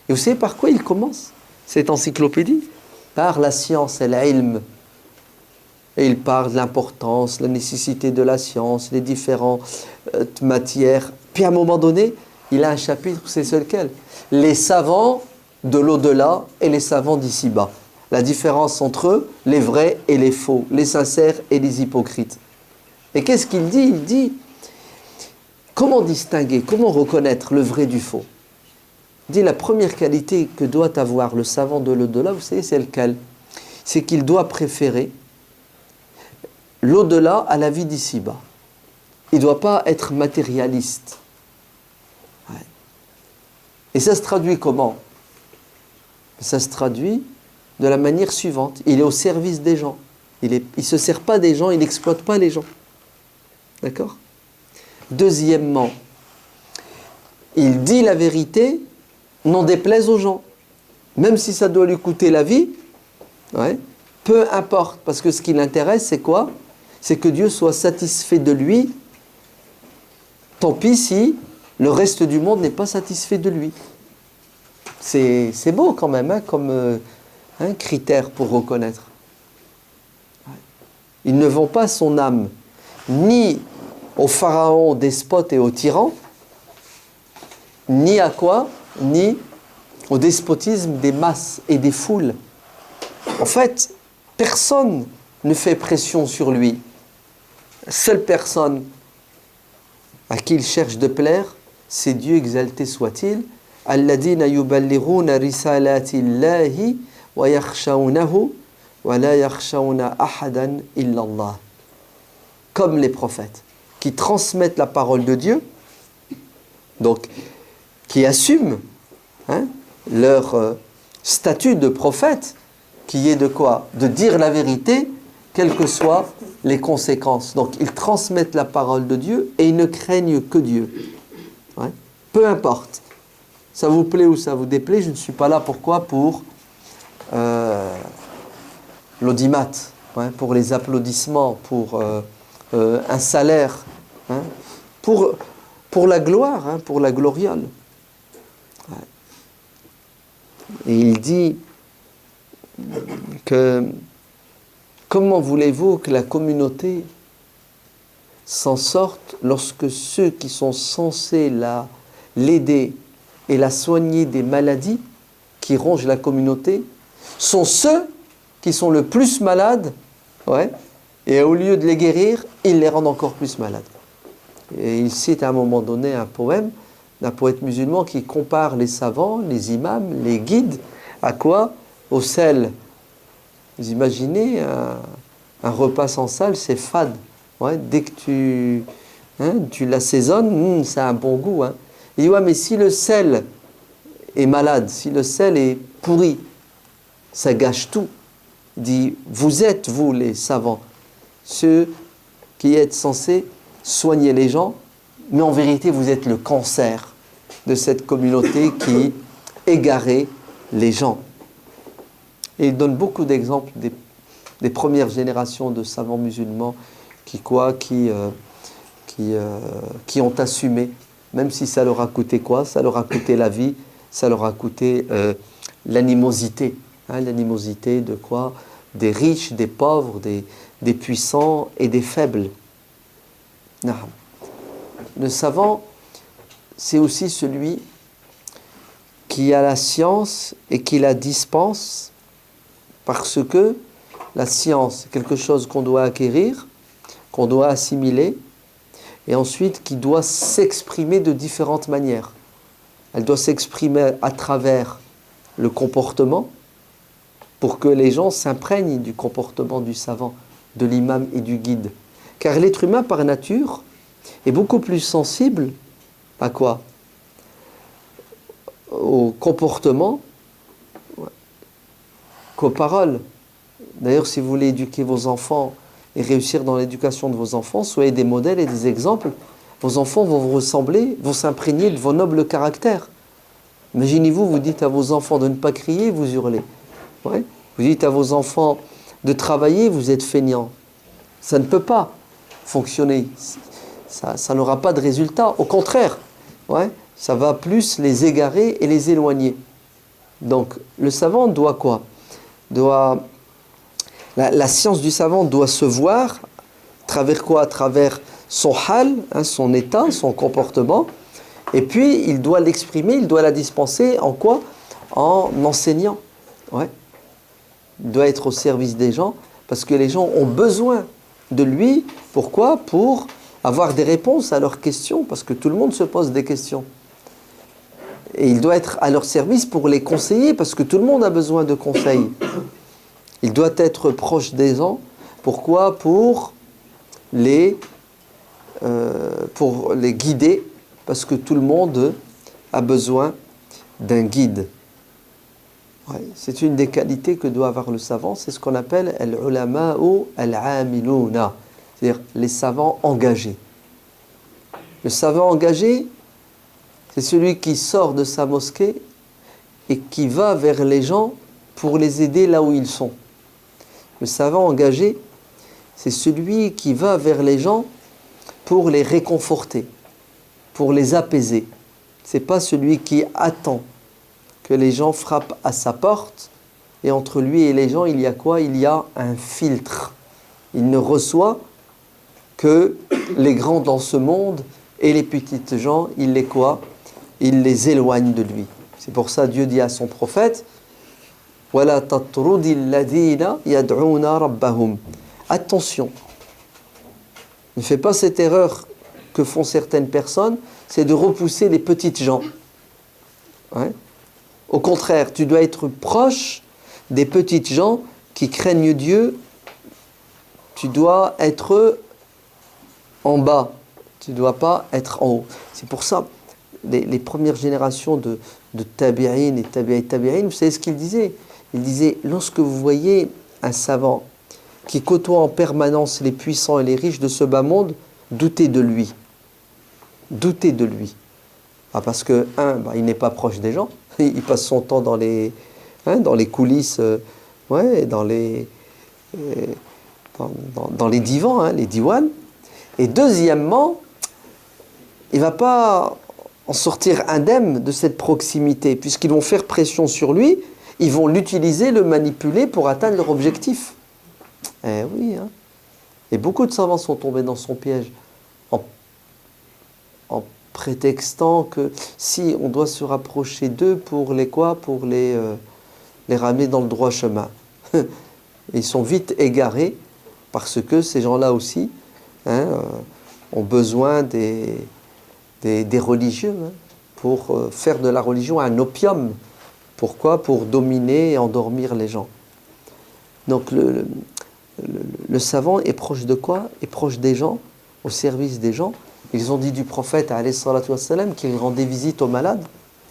Et vous savez par quoi il commence cette encyclopédie? Par la science et l'ilm. Et il parle de l'importance, la nécessité de la science, les différentes matières. Puis à un moment donné, il a un chapitre, c'est lequel? Les savants de l'au-delà et les savants d'ici-bas. La différence entre eux, les vrais et les faux, les sincères et les hypocrites. Et qu'est-ce qu'il dit? Il dit, comment distinguer, comment reconnaître le vrai du faux? Il dit, la première qualité que doit avoir le savant de l'au-delà, vous savez, c'est lequel? C'est qu'il doit préférer l'au-delà à la vie d'ici-bas. Il ne doit pas être matérialiste. Ouais. Et ça se traduit comment? Ça se traduit de la manière suivante. Il est au service des gens. Il ne se sert pas des gens, il n'exploite pas les gens. D'accord? Deuxièmement, il dit la vérité, n'en déplaise aux gens. Même si ça doit lui coûter la vie, ouais, peu importe. Parce que ce qui l'intéresse, c'est quoi? C'est que Dieu soit satisfait de lui. Tant pis si le reste du monde n'est pas satisfait de lui. C'est beau quand même, hein, comme critère pour reconnaître. Il ne vend pas son âme ni aux pharaons, despotes et aux tyrans, ni à quoi? Ni au despotisme des masses et des foules. En fait, personne ne fait pression sur lui. La seule personne à qui il cherche de plaire, c'est Dieu, exalté soit-il. Alladina yuballighuna risalati Allahi wa yakhshawnahu wa la yakhshawna ahadan illa Allah. Comme les prophètes qui transmettent la parole de Dieu, donc qui assument leur statut de prophète, qui est de quoi? De dire la vérité, quelles que soient les conséquences. Donc ils transmettent la parole de Dieu et ils ne craignent que Dieu. Ouais. Peu importe. Ça vous plaît ou ça vous déplaît, je ne suis pas là pourquoi? Pour l'audimat, ouais, pour les applaudissements, pour un salaire, hein, pour pour la gloire, hein, pour la gloriole. Ouais. Et il dit que comment voulez-vous que la communauté s'en sorte lorsque ceux qui sont censés l'aider et la soigner des maladies qui rongent la communauté sont ceux qui sont le plus malades, ouais, et au lieu de les guérir, ils les rendent encore plus malades. Et il cite à un moment donné un poème d'un poète musulman qui compare les savants, les imams, les guides, à quoi? Au sel. Vous imaginez un repas sans sel, c'est fade. Ouais, dès que tu l'assaisonnes, ça a un bon goût. Hein. Il dit, ouais, mais si le sel est malade, si le sel est pourri, ça gâche tout. Il dit, vous êtes, vous les savants, ceux qui êtes censés soigner les gens, mais en vérité, vous êtes le cancer de cette communauté qui égarait les gens. Et il donne beaucoup d'exemples des premières générations de savants musulmans qui ont assumé, même si ça leur a coûté quoi? Ça leur a coûté la vie, ça leur a coûté l'animosité. Hein, l'animosité de quoi? Des riches, des pauvres, des puissants et des faibles. Non. Le savant, c'est aussi celui qui a la science et qui la dispense, parce que la science, c'est quelque chose qu'on doit acquérir, qu'on doit assimiler, et ensuite qui doit s'exprimer de différentes manières. Elle doit s'exprimer à travers le comportement, pour que les gens s'imprègnent du comportement du savant, de l'imam et du guide. Car l'être humain, par nature, est beaucoup plus sensible à quoi? Au comportement qu'aux paroles. D'ailleurs, si vous voulez éduquer vos enfants et réussir dans l'éducation de vos enfants, soyez des modèles et des exemples. Vos enfants vont vous ressembler, vont s'imprégner de vos nobles caractères. Imaginez-vous, vous dites à vos enfants de ne pas crier, vous hurlez. Ouais. Vous dites à vos enfants de travailler, vous êtes feignants. Ça ne peut pas fonctionner. Ça n'aura pas de résultat. Au contraire, ouais, ça va plus les égarer et les éloigner. Donc, le savant doit quoi? La science du savant doit se voir à travers quoi? À travers son hal, hein, son état, son comportement. Et puis, il doit l'exprimer, il doit la dispenser en quoi? En enseignant. Ouais. Il doit être au service des gens parce que les gens ont besoin de lui. Pourquoi? Pour avoir des réponses à leurs questions, parce que tout le monde se pose des questions. Et il doit être à leur service pour les conseiller, parce que tout le monde a besoin de conseils. Il doit être proche des gens. Pourquoi? Pour les guider, parce que tout le monde a besoin d'un guide. Ouais, c'est une des qualités que doit avoir le savant, c'est ce qu'on appelle al-ulama'u al-amiluna, c'est-à-dire les savants engagés. Le savant engagé, c'est celui qui sort de sa mosquée et qui va vers les gens pour les aider là où ils sont. Le savant engagé, c'est celui qui va vers les gens pour les réconforter, pour les apaiser. Ce n'est pas celui qui attend que les gens frappent à sa porte et entre lui et les gens, il y a quoi? Il y a un filtre. Il ne reçoit que les grands dans ce monde et les petites gens, il les quoi? Il les éloigne de lui. C'est pour ça Dieu dit à son prophète وَلَا تَطْرُدِ الَّذِينَ يَدْعُونَ رَبَّهُمْ. Attention, ne fais pas cette erreur que font certaines personnes, c'est de repousser les petites gens. Ouais. Au contraire, tu dois être proche des petites gens qui craignent Dieu. Tu dois être en bas. Tu ne dois pas être en haut. C'est pour ça, les premières générations de tabi'in et tabi'in, vous savez ce qu'ils disaient? Ils disaient, lorsque vous voyez un savant qui côtoie en permanence les puissants et les riches de ce bas monde, doutez de lui. Doutez de lui. Ah, parce que, il n'est pas proche des gens. Il passe son temps dans les coulisses, dans les divans, les diwans. Et deuxièmement, il ne va pas en sortir indemne de cette proximité, puisqu'ils vont faire pression sur lui, ils vont l'utiliser, le manipuler pour atteindre leur objectif. Eh oui, hein. Et beaucoup de savants sont tombés dans son piège, en prétextant que si on doit se rapprocher d'eux pour les quoi, pour les ramener dans le droit chemin. Ils sont vite égarés parce que ces gens-là aussi ont besoin des religieux pour faire de la religion un opium. Pourquoi? Pour dominer et endormir les gens. Donc le savant est proche de quoi? Est proche des gens, au service des gens. Ils ont dit du prophète alayhi salatu wassalam qu'il rendait visite aux malades,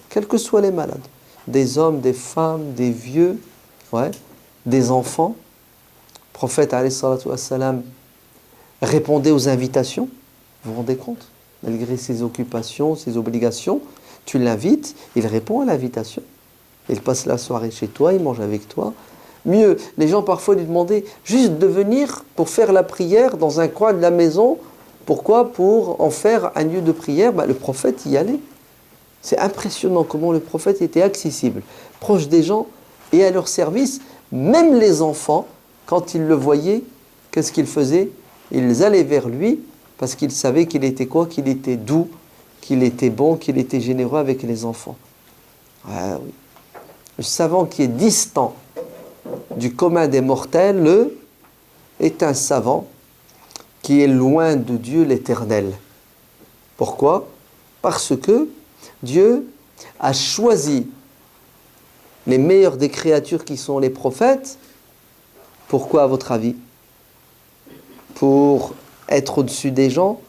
quels que soient les malades. Des hommes, des femmes, des vieux, des enfants. Le prophète alayhi salatu wassalam répondait aux invitations. Vous vous rendez compte? Malgré ses occupations, ses obligations, tu l'invites, il répond à l'invitation. Il passe la soirée chez toi, il mange avec toi. Mieux, les gens parfois lui demandaient juste de venir pour faire la prière dans un coin de la maison. Pourquoi? Pour en faire un lieu de prière. Le prophète y allait. C'est impressionnant comment le prophète était accessible, proche des gens et à leur service. Même les enfants, quand ils le voyaient, qu'est-ce qu'ils faisaient? Ils allaient vers lui parce qu'ils savaient qu'il était quoi? Qu'il était doux, qu'il était bon, qu'il était généreux avec les enfants. Ah, oui. Le savant qui est distant du commun des mortels est un savant qui est loin de Dieu l'Éternel. Pourquoi? Parce que Dieu a choisi les meilleurs des créatures qui sont les prophètes. Pourquoi, à votre avis? Pour être au-dessus des gens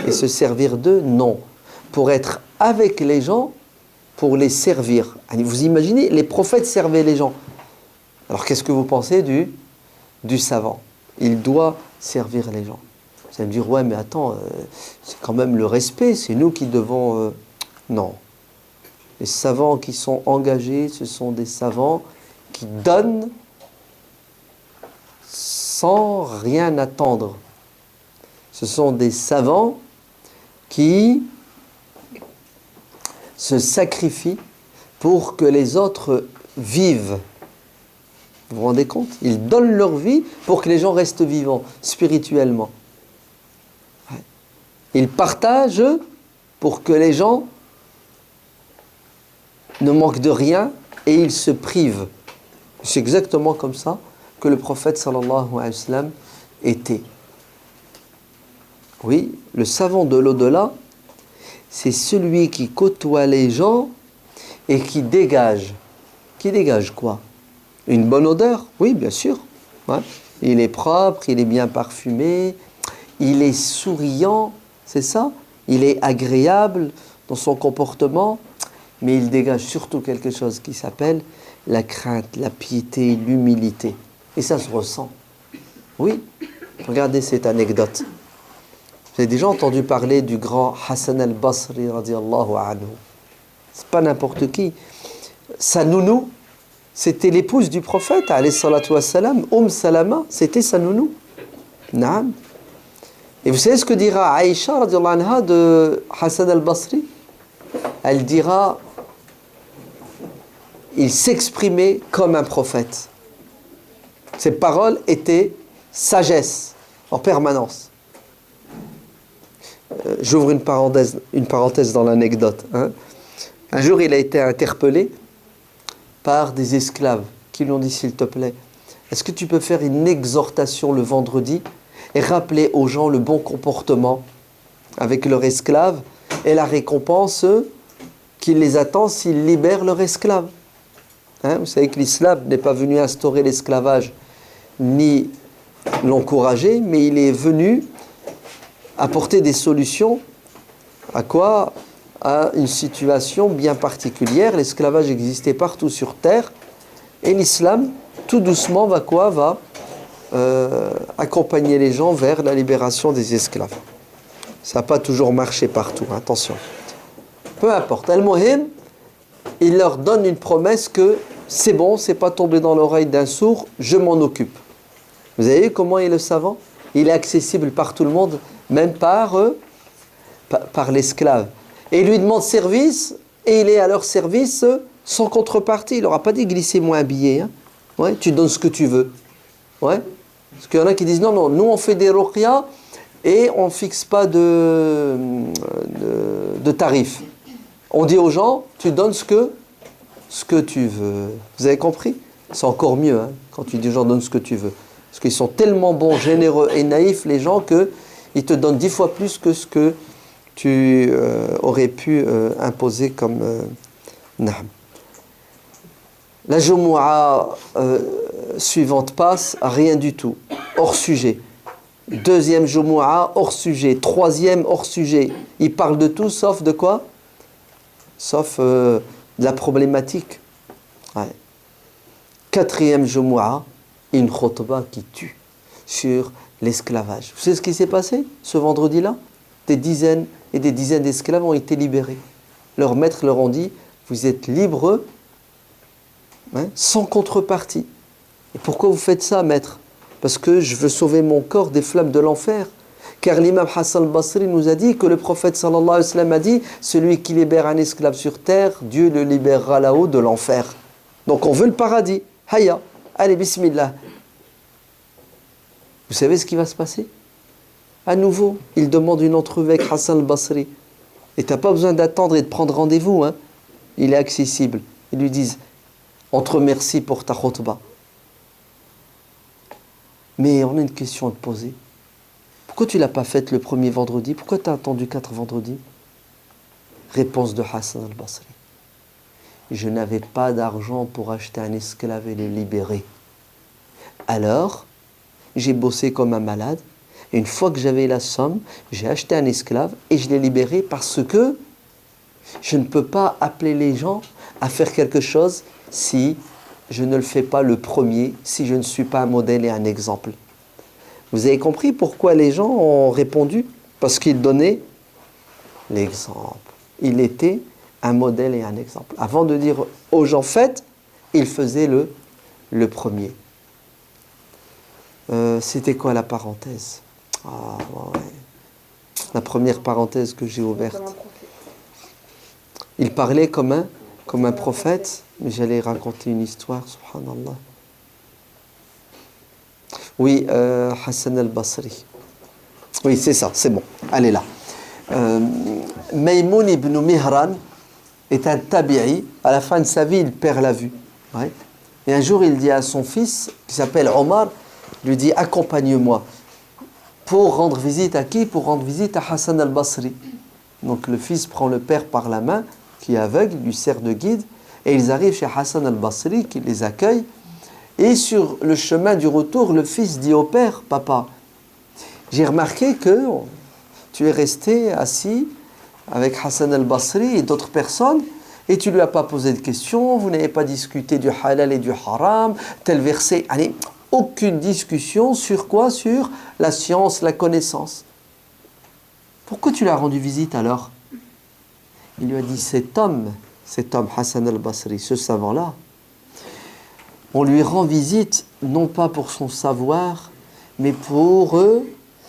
et se servir d'eux? Non. Pour être avec les gens, pour les servir. Vous imaginez, les prophètes servaient les gens. Alors qu'est-ce que vous pensez du savant? Il doit servir les gens. Vous allez me dire, ouais, mais attends, c'est quand même le respect, c'est nous qui devons... Non. Les savants qui sont engagés, ce sont des savants qui donnent sans rien attendre. Ce sont des savants qui se sacrifient pour que les autres vivent. Vous vous rendez compte? Ils donnent leur vie pour que les gens restent vivants, spirituellement. Ils partagent pour que les gens ne manquent de rien et ils se privent. C'est exactement comme ça que le prophète sallallahu alayhi wa sallam était. Oui, le savant de l'au-delà, c'est celui qui côtoie les gens et qui dégage. Qui dégage quoi? Une bonne odeur? Oui, bien sûr. Il est propre, il est bien parfumé, il est souriant, c'est ça? Il est agréable dans son comportement, mais il dégage surtout quelque chose qui s'appelle la crainte, la piété, l'humilité. Et ça se ressent. Oui, regardez cette anecdote. Vous avez déjà entendu parler du grand Hassan al-Basri, radiyallahu anhu. C'est pas n'importe qui. Sa nounou, c'était l'épouse du prophète, alayhi salatu wassalam, Salama, c'était sa nounou. Naam. Et vous savez ce que dira Aïcha, radiyallahu anha, de Hassan al-Basri? Elle dira, il s'exprimait comme un prophète. Ses paroles étaient sagesse en permanence. J'ouvre une parenthèse dans l'anecdote. Un jour, il a été interpellé par des esclaves qui lui ont dit, s'il te plaît, est-ce que tu peux faire une exhortation le vendredi et rappeler aux gens le bon comportement avec leur esclave et la récompense qui les attend s'ils libèrent leur esclave? Vous savez que l'islam n'est pas venu instaurer l'esclavage ni l'encourager, mais il est venu apporter des solutions à quoi? À une situation bien particulière. L'esclavage existait partout sur terre et l'islam, tout doucement, va accompagner les gens vers la libération des esclaves. Ça n'a pas toujours marché partout, attention. Peu importe. Al-Muhim, il leur donne une promesse que c'est bon, c'est pas tombé dans l'oreille d'un sourd, je m'en occupe. Vous avez vu comment il est le savant? Il est accessible par tout le monde, même par par l'esclave. Et il lui demande service, et il est à leur service sans contrepartie. Il n'aura pas dit glissez-moi un billet. Hein. Ouais, tu donnes ce que tu veux. Ouais. Parce qu'il y en a qui disent non, nous on fait des ruqya et on ne fixe pas de tarif. On dit aux gens, tu donnes ce que tu veux. Vous avez compris? C'est encore mieux hein, quand tu dis aux gens donne ce que tu veux. Parce qu'ils sont tellement bons, généreux et naïfs, les gens, qu'ils te donnent 10 fois plus que ce que tu aurais pu imposer comme nahm. La Jumu'ah suivante passe, rien du tout, hors sujet. Deuxième Jumu'ah, hors sujet. Troisième, hors sujet. Il parle de tout, sauf de quoi? Sauf de la problématique. Ouais. Quatrième Jumu'ah, une khutbah qui tue sur l'esclavage. Vous savez ce qui s'est passé ce vendredi-là? Des dizaines et des dizaines d'esclaves ont été libérés. Leurs maîtres leur ont dit, vous êtes libres, hein, sans contrepartie. Et pourquoi vous faites ça, maître? Parce que je veux sauver mon corps des flammes de l'enfer. Car l'imam Hassan al-Basri nous a dit que le prophète sallallahu alayhi wa sallam a dit, celui qui libère un esclave sur terre, Dieu le libérera là-haut de l'enfer. Donc on veut le paradis. Hayya, allez, bismillah. Vous savez ce qui va se passer? À nouveau, il demande une entrevue avec Hassan al-Basri. Et tu n'as pas besoin d'attendre et de prendre rendez-vous. Hein. Il est accessible. Ils lui disent, on te remercie pour ta khutbah. Mais on a une question à te poser. Pourquoi tu ne l'as pas faite le premier vendredi? Pourquoi tu as attendu 4 vendredis? Réponse de Hassan al-Basri. Je n'avais pas d'argent pour acheter un esclave et le libérer. Alors, j'ai bossé comme un malade. Et une fois que j'avais la somme, j'ai acheté un esclave et je l'ai libéré parce que je ne peux pas appeler les gens à faire quelque chose si je ne le fais pas le premier, si je ne suis pas un modèle et un exemple. Vous avez compris pourquoi les gens ont répondu? Parce qu'il donnait l'exemple. Il était un modèle et un exemple. Avant de dire aux gens faites, il faisait le premier. C'était quoi la parenthèse? Ah, ouais. La première parenthèse que j'ai ouverte. Il parlait comme un prophète, mais j'allais raconter une histoire, subhanallah. Oui, Hassan al-Basri. Oui, c'est ça, c'est bon. Allez là. Maïmoun ibn Mihran est un tabi'i. À la fin de sa vie, il perd la vue. Ouais. Et un jour, il dit à son fils, qui s'appelle Omar, il lui dit, accompagne-moi. Pour rendre visite à qui? Pour rendre visite à Hassan al-Basri. Donc le fils prend le père par la main, qui est aveugle, lui sert de guide, et ils arrivent chez Hassan al-Basri, qui les accueille. Et sur le chemin du retour, le fils dit au père, papa, j'ai remarqué que tu es resté assis avec Hassan al-Basri et d'autres personnes, et tu ne lui as pas posé de questions, vous n'avez pas discuté du halal et du haram, tel verset. Allez, aucune discussion sur quoi? Sur la science, la connaissance. Pourquoi tu lui as rendu visite alors? Il lui a dit, cet homme Hassan al-Basri, ce savant-là, on lui rend visite non pas pour son savoir, mais pour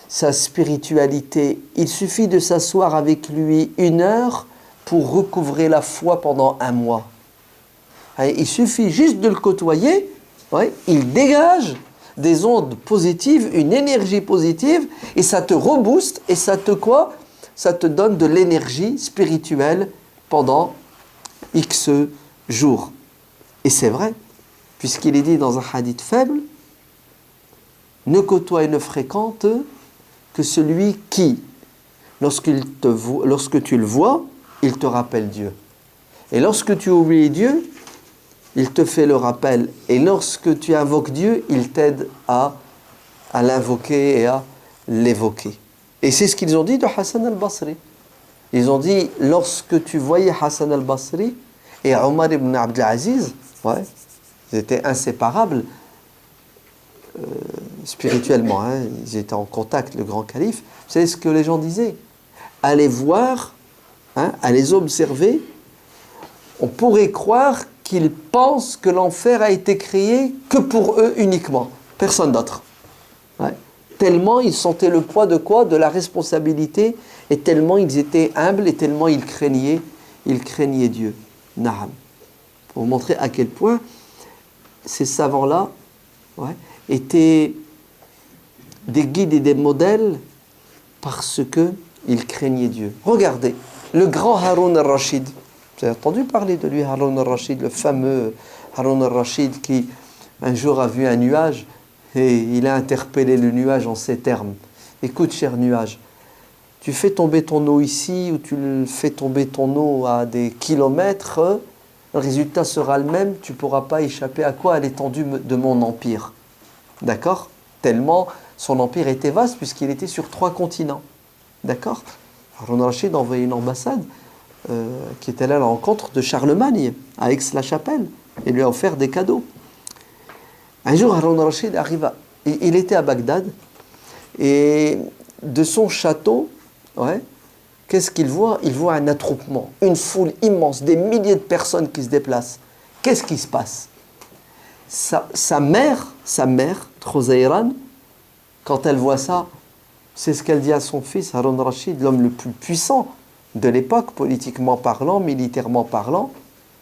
sa spiritualité. Il suffit de s'asseoir avec lui 1 heure pour recouvrer la foi pendant 1 mois. Il suffit juste de le côtoyer, ouais, il dégage des ondes positives, une énergie positive, et ça te rebooste, et ça te quoi? Ça te donne de l'énergie spirituelle pendant X jours. Et c'est vrai, puisqu'il est dit dans un hadith faible, ne côtoie et ne fréquente que celui qui, lorsque tu le vois, il te rappelle Dieu. Et lorsque tu oublies Dieu, il te fait le rappel. Et lorsque tu invoques Dieu, il t'aide à l'invoquer et à l'évoquer. Et c'est ce qu'ils ont dit de Hassan al-Basri. Ils ont dit, lorsque tu voyais Hassan al-Basri et Omar ibn Abdel Aziz, ouais, ils étaient inséparables spirituellement, hein, ils étaient en contact, le grand calife. Vous savez ce que les gens disaient? Allez voir, hein, à les observer, on pourrait croire qu'ils pensent que l'enfer a été créé que pour eux uniquement, personne d'autre. Ouais. Tellement ils sentaient le poids de quoi? De la responsabilité Et tellement ils étaient humbles et tellement ils craignaient Dieu. Na'am. Pour vous montrer à quel point ces savants-là étaient des guides et des modèles parce qu'ils craignaient Dieu. Regardez, le grand Haroun al-Rachid. Vous avez entendu parler de lui, Haroun al-Rachid, le fameux Haroun al-Rachid qui un jour a vu un nuage et il a interpellé le nuage en ces termes. Écoute, cher nuage, tu fais tomber ton eau ici ou tu fais tomber ton eau à des kilomètres, le résultat sera le même, tu ne pourras pas échapper à quoi? À l'étendue de mon empire. D'accord? Tellement son empire était vaste puisqu'il était sur 3 continents. D'accord? Haroun al-Rachid a envoyé une ambassade qui est allée à la rencontre de Charlemagne à Aix-la-Chapelle et lui a offert des cadeaux. Un jour, Haroun al-Rachid arriva, il était à Bagdad et de son château, qu'est-ce qu'il voit? Il voit un attroupement, une foule immense, des milliers de personnes qui se déplacent. Qu'est-ce qui se passe? Sa mère, Khuzayran, quand elle voit ça, c'est ce qu'elle dit à son fils, Haroun al-Rachid, l'homme le plus puissant de l'époque, politiquement parlant, militairement parlant.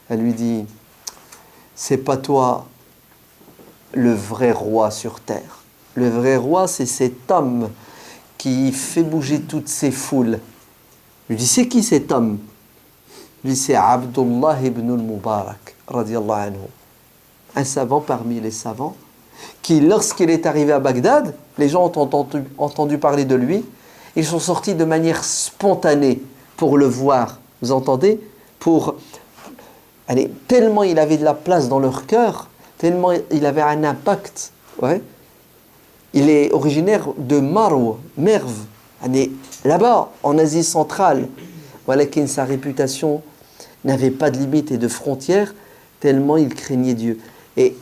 Elle lui dit, c'est pas toi le vrai roi sur terre. Le vrai roi, c'est cet homme qui fait bouger toutes ces foules. Il lui dit, c'est qui cet homme? Il lui dit, c'est Abdullah ibn al-Mubarak, radiyallahu anhu. Un savant parmi les savants, qui, lorsqu'il est arrivé à Bagdad, les gens ont entendu parler de lui, ils sont sortis de manière spontanée pour le voir. Vous entendez? Tellement il avait de la place dans leur cœur, tellement il avait un impact. Il est originaire de Merv, là-bas, en Asie centrale. Sa réputation n'avait pas de limite et de frontières, tellement il craignait Dieu. Et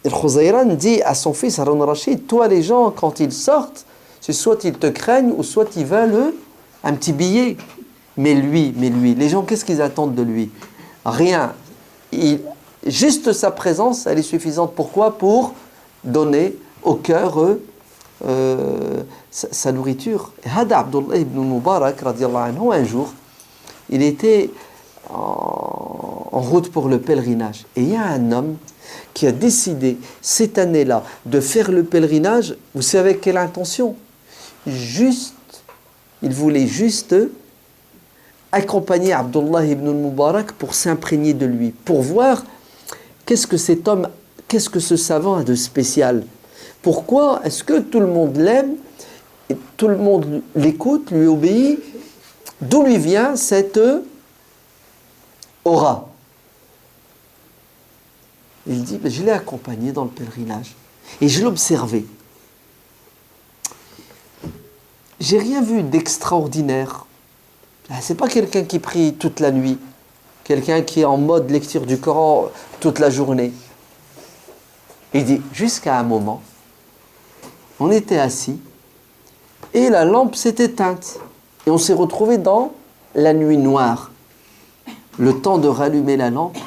Khuzayran dit à son fils Haroun al-Rachid, toi les gens, quand ils sortent, c'est soit ils te craignent ou soit ils veulent un petit billet. Mais lui, les gens, qu'est-ce qu'ils attendent de lui? Rien. Juste sa présence, elle est suffisante. Pourquoi? Pour donner au cœur sa nourriture. Et Hada Abdullah ibn Mubarak, radiallahu anhu, un jour, il était en route pour le pèlerinage. Et il y a un homme qui a décidé cette année-là de faire le pèlerinage. Vous savez avec quelle intention? Il voulait juste accompagner Abdullah ibn Mubarak pour s'imprégner de lui, pour voir qu'est-ce que cet homme, qu'est-ce que ce savant a de spécial. Pourquoi est-ce que tout le monde l'aime, et tout le monde l'écoute, lui obéit? D'où lui vient cette aura? Il dit, je l'ai accompagné dans le pèlerinage et je l'ai observé. J'ai rien vu d'extraordinaire. C'est pas quelqu'un qui prie toute la nuit, quelqu'un qui est en mode lecture du Coran toute la journée. Il dit, jusqu'à un moment, on était assis et la lampe s'est éteinte et on s'est retrouvé dans la nuit noire. Le temps de rallumer la lampe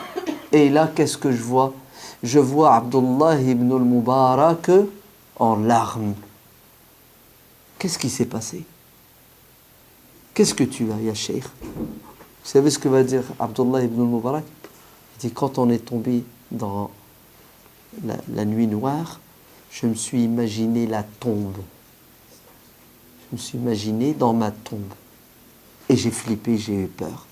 et là, qu'est-ce que je vois? Je vois Abdullah ibn al-Mubarak en larmes. Qu'est-ce qui s'est passé? Qu'est-ce que tu as, ya Cheikh? Vous savez ce que va dire Abdullah ibn al-Mubarak? Il dit, quand on est tombé dans la nuit noire, je me suis imaginé la tombe. Je me suis imaginé dans ma tombe. Et j'ai flippé, j'ai eu peur.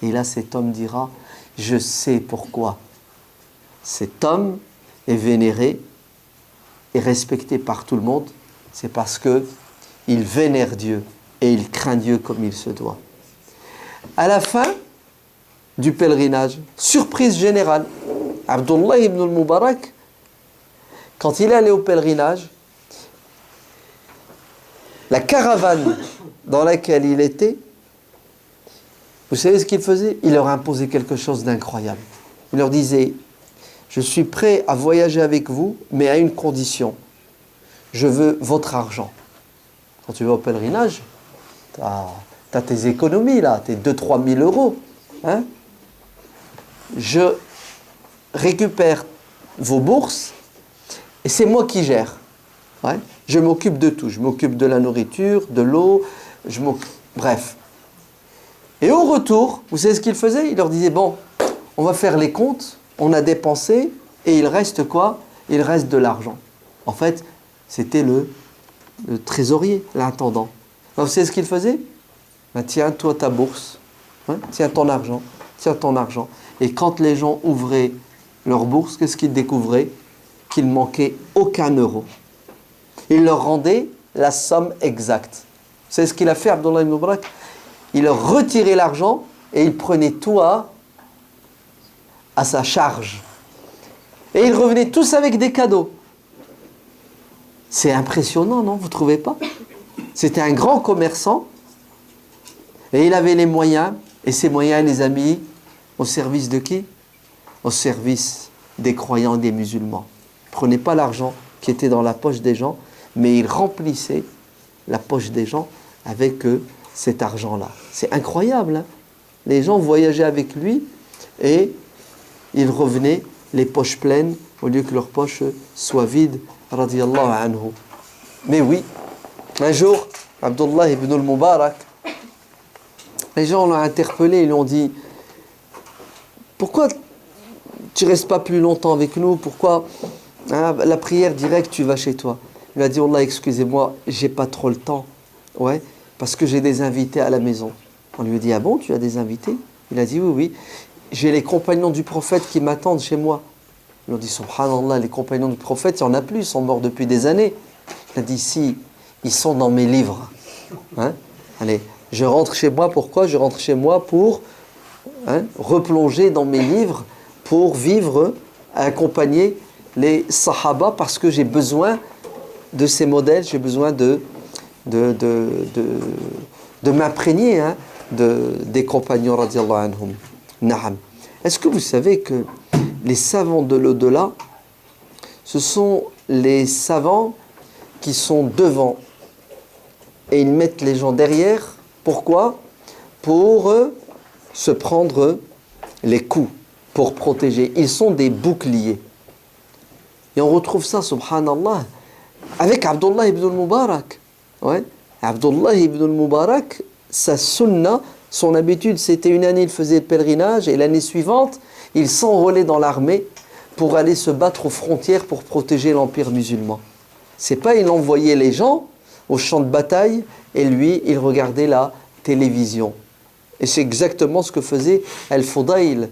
Et là, cet homme dira, je sais pourquoi. Cet homme est vénéré et respecté par tout le monde. C'est parce qu'il vénère Dieu et il craint Dieu comme il se doit. À la fin du pèlerinage, surprise générale, Abdullah ibn al-Mubarak, quand il est allé au pèlerinage, la caravane dans laquelle il était, vous savez ce qu'il faisait? Il leur imposait quelque chose d'incroyable. Il leur disait, je suis prêt à voyager avec vous, mais à une condition. Je veux votre argent. Quand tu vas au pèlerinage, tu as tes économies là, tes 2-3 000 euros. Hein? Je récupère vos bourses et c'est moi qui gère. Ouais? Je m'occupe de tout. Je m'occupe de la nourriture, de l'eau, Bref. Et au retour, vous savez ce qu'il faisait? Il leur disait, bon, on va faire les comptes, on a dépensé, et il reste quoi? Il reste de l'argent. En fait, c'était le trésorier, l'intendant. Alors, vous savez ce qu'il faisait? Ben, tiens, toi, ta bourse. Hein? Tiens ton argent. Tiens ton argent. Et quand les gens ouvraient leur bourse, qu'est-ce qu'ils découvraient? Qu'il ne manquait aucun euro. Il leur rendait la somme exacte. Vous savez ce qu'il a fait, Abdullah ibn Mubarak? Il leur retirait l'argent et il prenait tout à sa charge. Et ils revenaient tous avec des cadeaux. C'est impressionnant, non? Vous ne trouvez pas? C'était un grand commerçant et il avait les moyens. Et ces moyens, il les a mis au service de qui? Au service des croyants et des musulmans. Il ne prenait pas l'argent qui était dans la poche des gens, mais il remplissait la poche des gens avec cet argent-là. C'est incroyable, hein? Les gens voyageaient avec lui et ils revenaient les poches pleines au lieu que leurs poches soient vides. Radiyallahu anhu. Mais oui, un jour, Abdullah ibn al-Mubarak, les gens l'ont interpellé, ils lui ont dit, pourquoi tu ne restes pas plus longtemps avec nous? Pourquoi la prière directe, tu vas chez toi? Il a dit, Allah, excusez-moi, j'ai pas trop le temps. Ouais, parce que j'ai des invités à la maison. On lui a dit, ah bon, tu as des invités? Il a dit, oui, oui. J'ai les compagnons du prophète qui m'attendent chez moi. Ils ont dit, subhanallah, les compagnons du prophète, il n'y en a plus, ils sont morts depuis des années. Il a dit, si, ils sont dans mes livres. Hein? Allez, je rentre chez moi, pourquoi? Je rentre chez moi pour replonger dans mes livres, pour vivre, accompagner les sahaba, parce que j'ai besoin de ces modèles, j'ai besoin de m'imprégner des compagnons radiallahu anhum. Na'am. Est-ce que vous savez que les savants de l'au-delà, ce sont les savants qui sont devant et ils mettent les gens derrière. Pourquoi? Pour se prendre les coups, pour protéger. Ils sont des boucliers. Et on retrouve ça, subhanallah, avec Abdullah ibn al-Mubarak. Ouais. Abdullah ibn al-Mubarak, sa sunna, son habitude, c'était une année, il faisait le pèlerinage et l'année suivante, il s'enrôlait dans l'armée pour aller se battre aux frontières pour protéger l'empire musulman. C'est pas il envoyait les gens au champ de bataille et lui, il regardait la télévision. Et c'est exactement ce que faisait Al-Fudayl.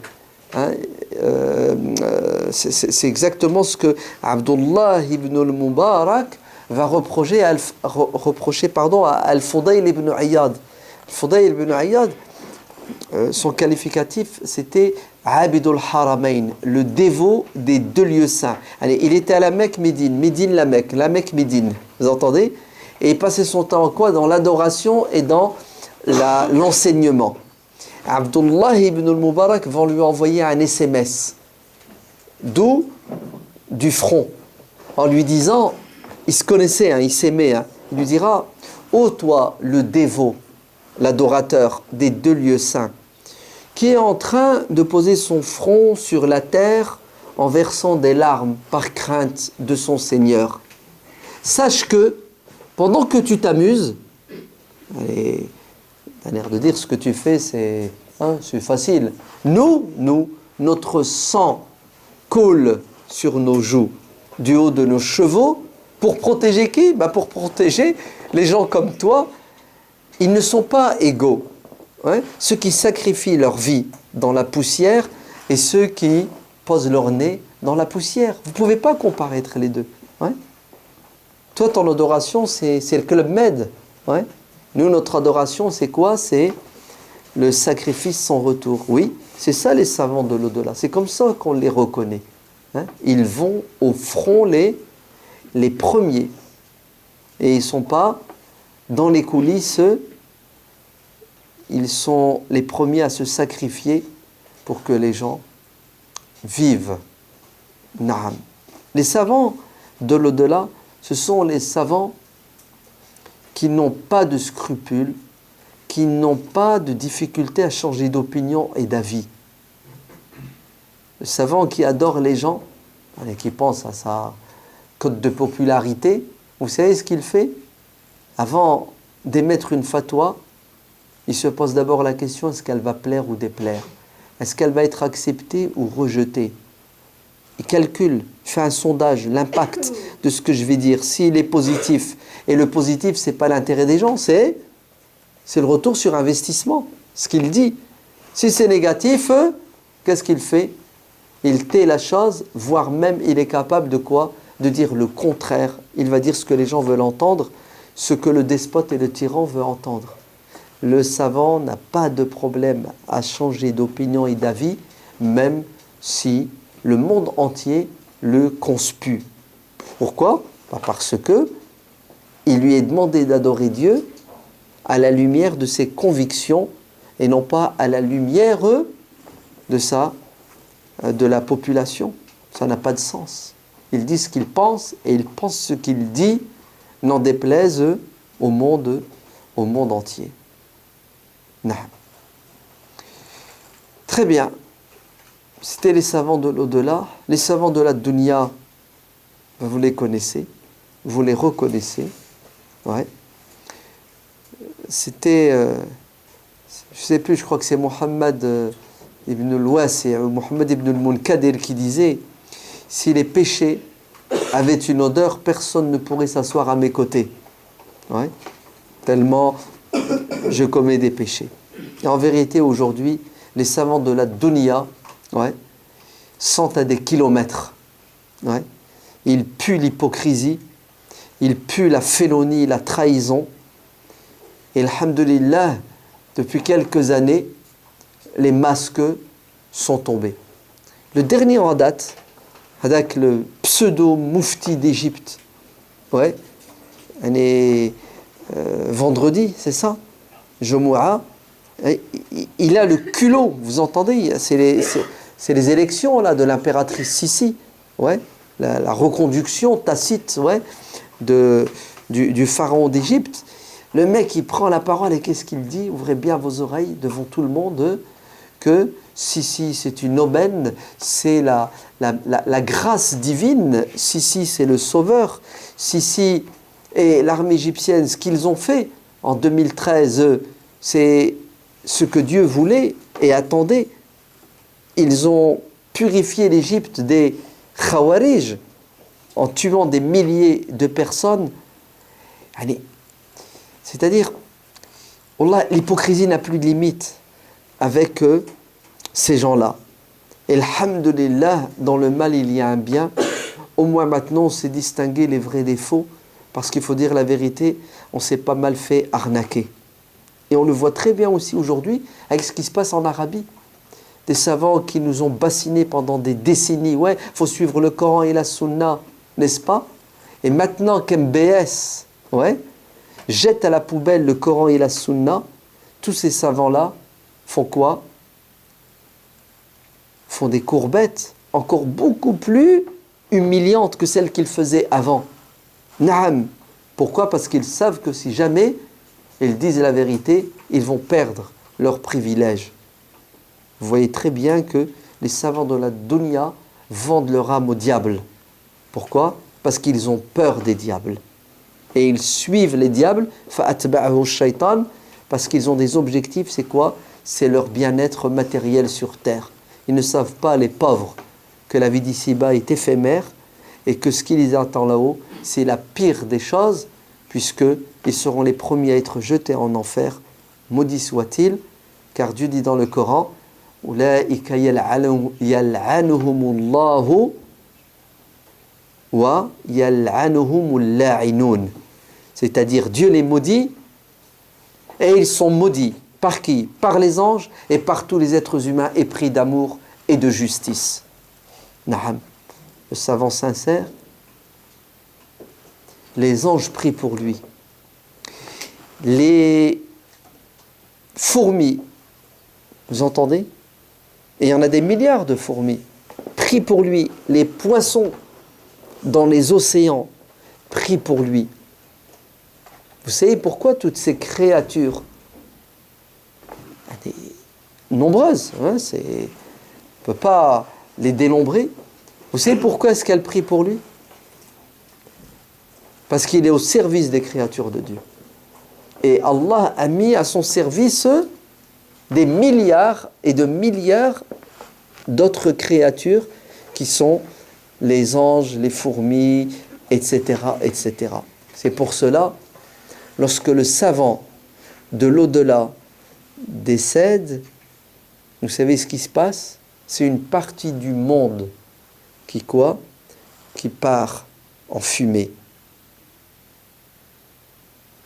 C'est exactement ce que Abdullah ibn al-Mubarak va reprocher à Al-Fudayl ibn Iyad. Al-Fudayl ibn Iyad, son qualificatif, c'était Abidul Haramain, le dévot des deux lieux saints. Allez, il était à la Mecque, Médine, Médine, la Mecque, Médine. Vous entendez? Et il passait son temps en quoi? Dans l'adoration et dans l'enseignement. Abdullah ibn al-Mubarak va lui envoyer un SMS. D'où? Du front. En lui disant, il se connaissait, il s'aimait. Il lui dira, ô toi, le dévot, l'adorateur des deux lieux saints, qui est en train de poser son front sur la terre en versant des larmes par crainte de son Seigneur. Sache que, pendant que tu t'amuses, allez, t'as l'air de dire ce que tu fais, c'est facile. Nous, notre sang coule sur nos joues, du haut de nos chevaux, pour protéger qui? Pour protéger les gens comme toi. Ils ne sont pas égaux. Ceux qui sacrifient leur vie dans la poussière et ceux qui posent leur nez dans la poussière. Vous ne pouvez pas comparer entre les deux. Toi, ton adoration, c'est le Club Med. Nous, notre adoration, c'est quoi? C'est le sacrifice sans retour. Oui, c'est ça les savants de l'au-delà. C'est comme ça qu'on les reconnaît. Ils vont au front les premiers. Et ils ne sont pas dans les coulisses. Ils sont les premiers à se sacrifier pour que les gens vivent. Naam. Les savants de l'au-delà, ce sont les savants qui n'ont pas de scrupules, qui n'ont pas de difficulté à changer d'opinion et d'avis. Le savant qui adore les gens, et qui pense à sa cote de popularité, vous savez ce qu'il fait? Avant d'émettre une fatwa, il se pose d'abord la question, est-ce qu'elle va plaire ou déplaire? Est-ce qu'elle va être acceptée ou rejetée? Il calcule, il fait un sondage, l'impact de ce que je vais dire, s'il est positif. Et le positif, ce n'est pas l'intérêt des gens, c'est le retour sur investissement, ce qu'il dit. Si c'est négatif, qu'est-ce qu'il fait? Il tait la chose, voire même il est capable de quoi? De dire le contraire. Il va dire ce que les gens veulent entendre, ce que le despote et le tyran veulent entendre. Le savant n'a pas de problème à changer d'opinion et d'avis, même si le monde entier le conspue. Pourquoi? Parce que il lui est demandé d'adorer Dieu à la lumière de ses convictions et non pas à la lumière de la population. Ça n'a pas de sens. Il dit ce qu'il pense et il pense ce qu'il dit, n'en déplaise au monde entier. Non. Très bien. C'était les savants de l'au-delà. Les savants de la dunya, vous les connaissez, vous les reconnaissez. Ouais. C'était, je ne sais plus, je crois que c'est Mohammed ibn al-Wasi' ou Mohammed ibn al-Munkadir qui disait, si les péchés avaient une odeur, personne ne pourrait s'asseoir à mes côtés. Ouais. Tellement je commets des péchés. Et en vérité, aujourd'hui, les savants de la dunya, ouais, sont à des kilomètres. Ouais. Ils puent l'hypocrisie, ils puent la félonie, la trahison. Et alhamdulillah, depuis quelques années, les masques sont tombés. Le dernier en date, avec le pseudo-moufti d'Égypte, ouais, vendredi, c'est ça, Jumu'ah, il a le culot, vous entendez, c'est les élections là, de l'impératrice Sissi, ouais, la reconduction tacite, ouais, du pharaon d'Égypte. Le mec, il prend la parole et qu'est-ce qu'il dit? Ouvrez bien vos oreilles devant tout le monde que Sissi, c'est une aubaine, c'est la grâce divine. Sissi, c'est le sauveur. Sissi et l'armée égyptienne, ce qu'ils ont fait en 2013, c'est ce que Dieu voulait et attendait. Ils ont purifié l'Égypte des Khawarij en tuant des milliers de personnes. Allez, c'est-à-dire, wallah, l'hypocrisie n'a plus de limite avec ces gens-là. Et alhamdulillah, dans le mal, il y a un bien. Au moins maintenant, on sait distinguer les vrais des faux, parce qu'il faut dire la vérité, on s'est pas mal fait arnaquer. Et on le voit très bien aussi aujourd'hui avec ce qui se passe en Arabie. Des savants qui nous ont bassinés pendant des décennies. Ouais, il faut suivre le Coran et la Sunna, n'est-ce pas? Et maintenant qu'MBS, ouais, jette à la poubelle le Coran et la Sunna, tous ces savants-là font quoi? Font des courbettes encore beaucoup plus humiliantes que celles qu'ils faisaient avant. Naam. Pourquoi? Parce qu'ils savent que si jamais ils disent la vérité, ils vont perdre leurs privilèges. Vous voyez très bien que les savants de la dunya vendent leur âme au diable. Pourquoi? Parce qu'ils ont peur des diables. Et ils suivent les diables, فَأَتْبَعَهُ الشَّيْطَانِ, parce qu'ils ont des objectifs, c'est quoi? C'est leur bien-être matériel sur terre. Ils ne savent pas, les pauvres, que la vie d'ici-bas est éphémère et que ce qui les attend là-haut, c'est la pire des choses, puisqu'ils seront les premiers à être jetés en enfer, maudit soit-il, car Dieu dit dans le Coran, أُولَٰئِكَ يَلْعَنُهُمُ اللَّهُ وَيَلْعَنُهُمُ اللَّاعِنُونَ. C'est-à-dire Dieu les maudit et ils sont maudits. Par qui? Par les anges et par tous les êtres humains épris d'amour et de justice. Naham. Le savant sincère, les anges prient pour lui. Les fourmis, vous entendez? Et il y en a des milliards de fourmis. Prient pour lui. Les poissons dans les océans prient pour lui. Vous savez pourquoi toutes ces créatures, nombreuses, hein, on ne peut pas les dénombrer. Vous savez pourquoi est-ce qu'elles prient pour lui? Parce qu'il est au service des créatures de Dieu. Et Allah a mis à son service des milliards et de milliards d'autres créatures qui sont les anges, les fourmis, etc., etc. C'est pour cela, lorsque le savant de l'au-delà décède, vous savez ce qui se passe? C'est une partie du monde qui quoi? Qui part en fumée.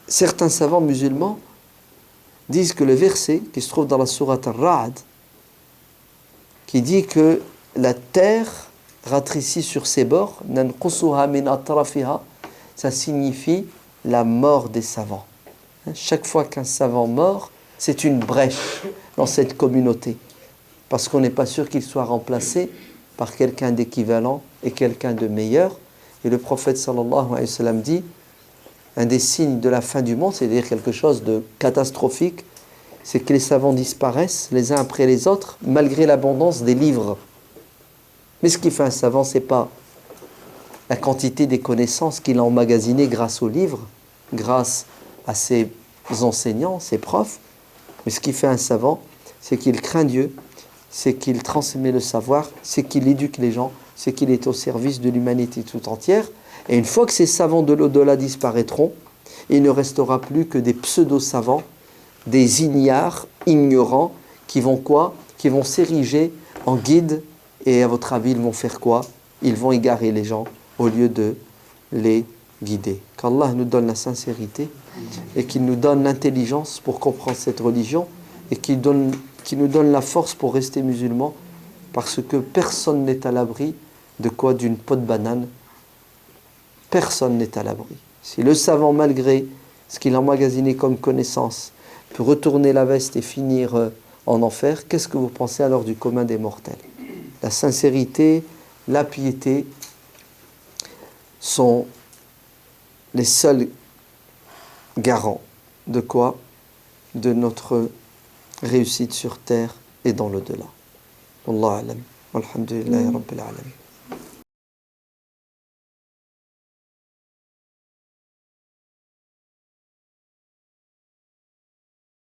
Certains savants musulmans disent que le verset qui se trouve dans la sourate Ar-Ra'd, qui dit que la terre ratrécie sur ses bords, nanqusuha min atrafiha, ça signifie la mort des savants. Chaque fois qu'un savant meurt, c'est une brèche dans cette communauté, parce qu'on n'est pas sûr qu'il soit remplacé par quelqu'un d'équivalent et quelqu'un de meilleur. Et le prophète sallallahu alayhi wa sallam dit, un des signes de la fin du monde, c'est-à-dire quelque chose de catastrophique, c'est que les savants disparaissent les uns après les autres, malgré l'abondance des livres. Mais ce qui fait un savant, ce n'est pas la quantité des connaissances qu'il a emmagasinées grâce aux livres, grâce à ses enseignants, ses profs. Mais ce qui fait un savant, c'est qu'il craint Dieu, c'est qu'il transmet le savoir, c'est qu'il éduque les gens, c'est qu'il est au service de l'humanité tout entière. Et une fois que ces savants de l'au-delà disparaîtront, il ne restera plus que des pseudo-savants, des ignorants, qui vont quoi? Qui vont s'ériger en guides, et à votre avis, ils vont faire quoi? Ils vont égarer les gens au lieu de les guider. Qu'Allah nous donne la sincérité et qu'il nous donne l'intelligence pour comprendre cette religion et qu'il nous donne la force pour rester musulmans, parce que personne n'est à l'abri de quoi? D'une peau de banane. Personne n'est à l'abri. Si le savant, malgré ce qu'il a emmagasiné comme connaissance, peut retourner la veste et finir en enfer, qu'est-ce que vous pensez alors du commun des mortels? La sincérité, la piété sont les seuls garants de quoi? De notre réussite sur terre et dans l'au-delà. Wallahu a'lam. Walhamdulillahi rabbil alamin.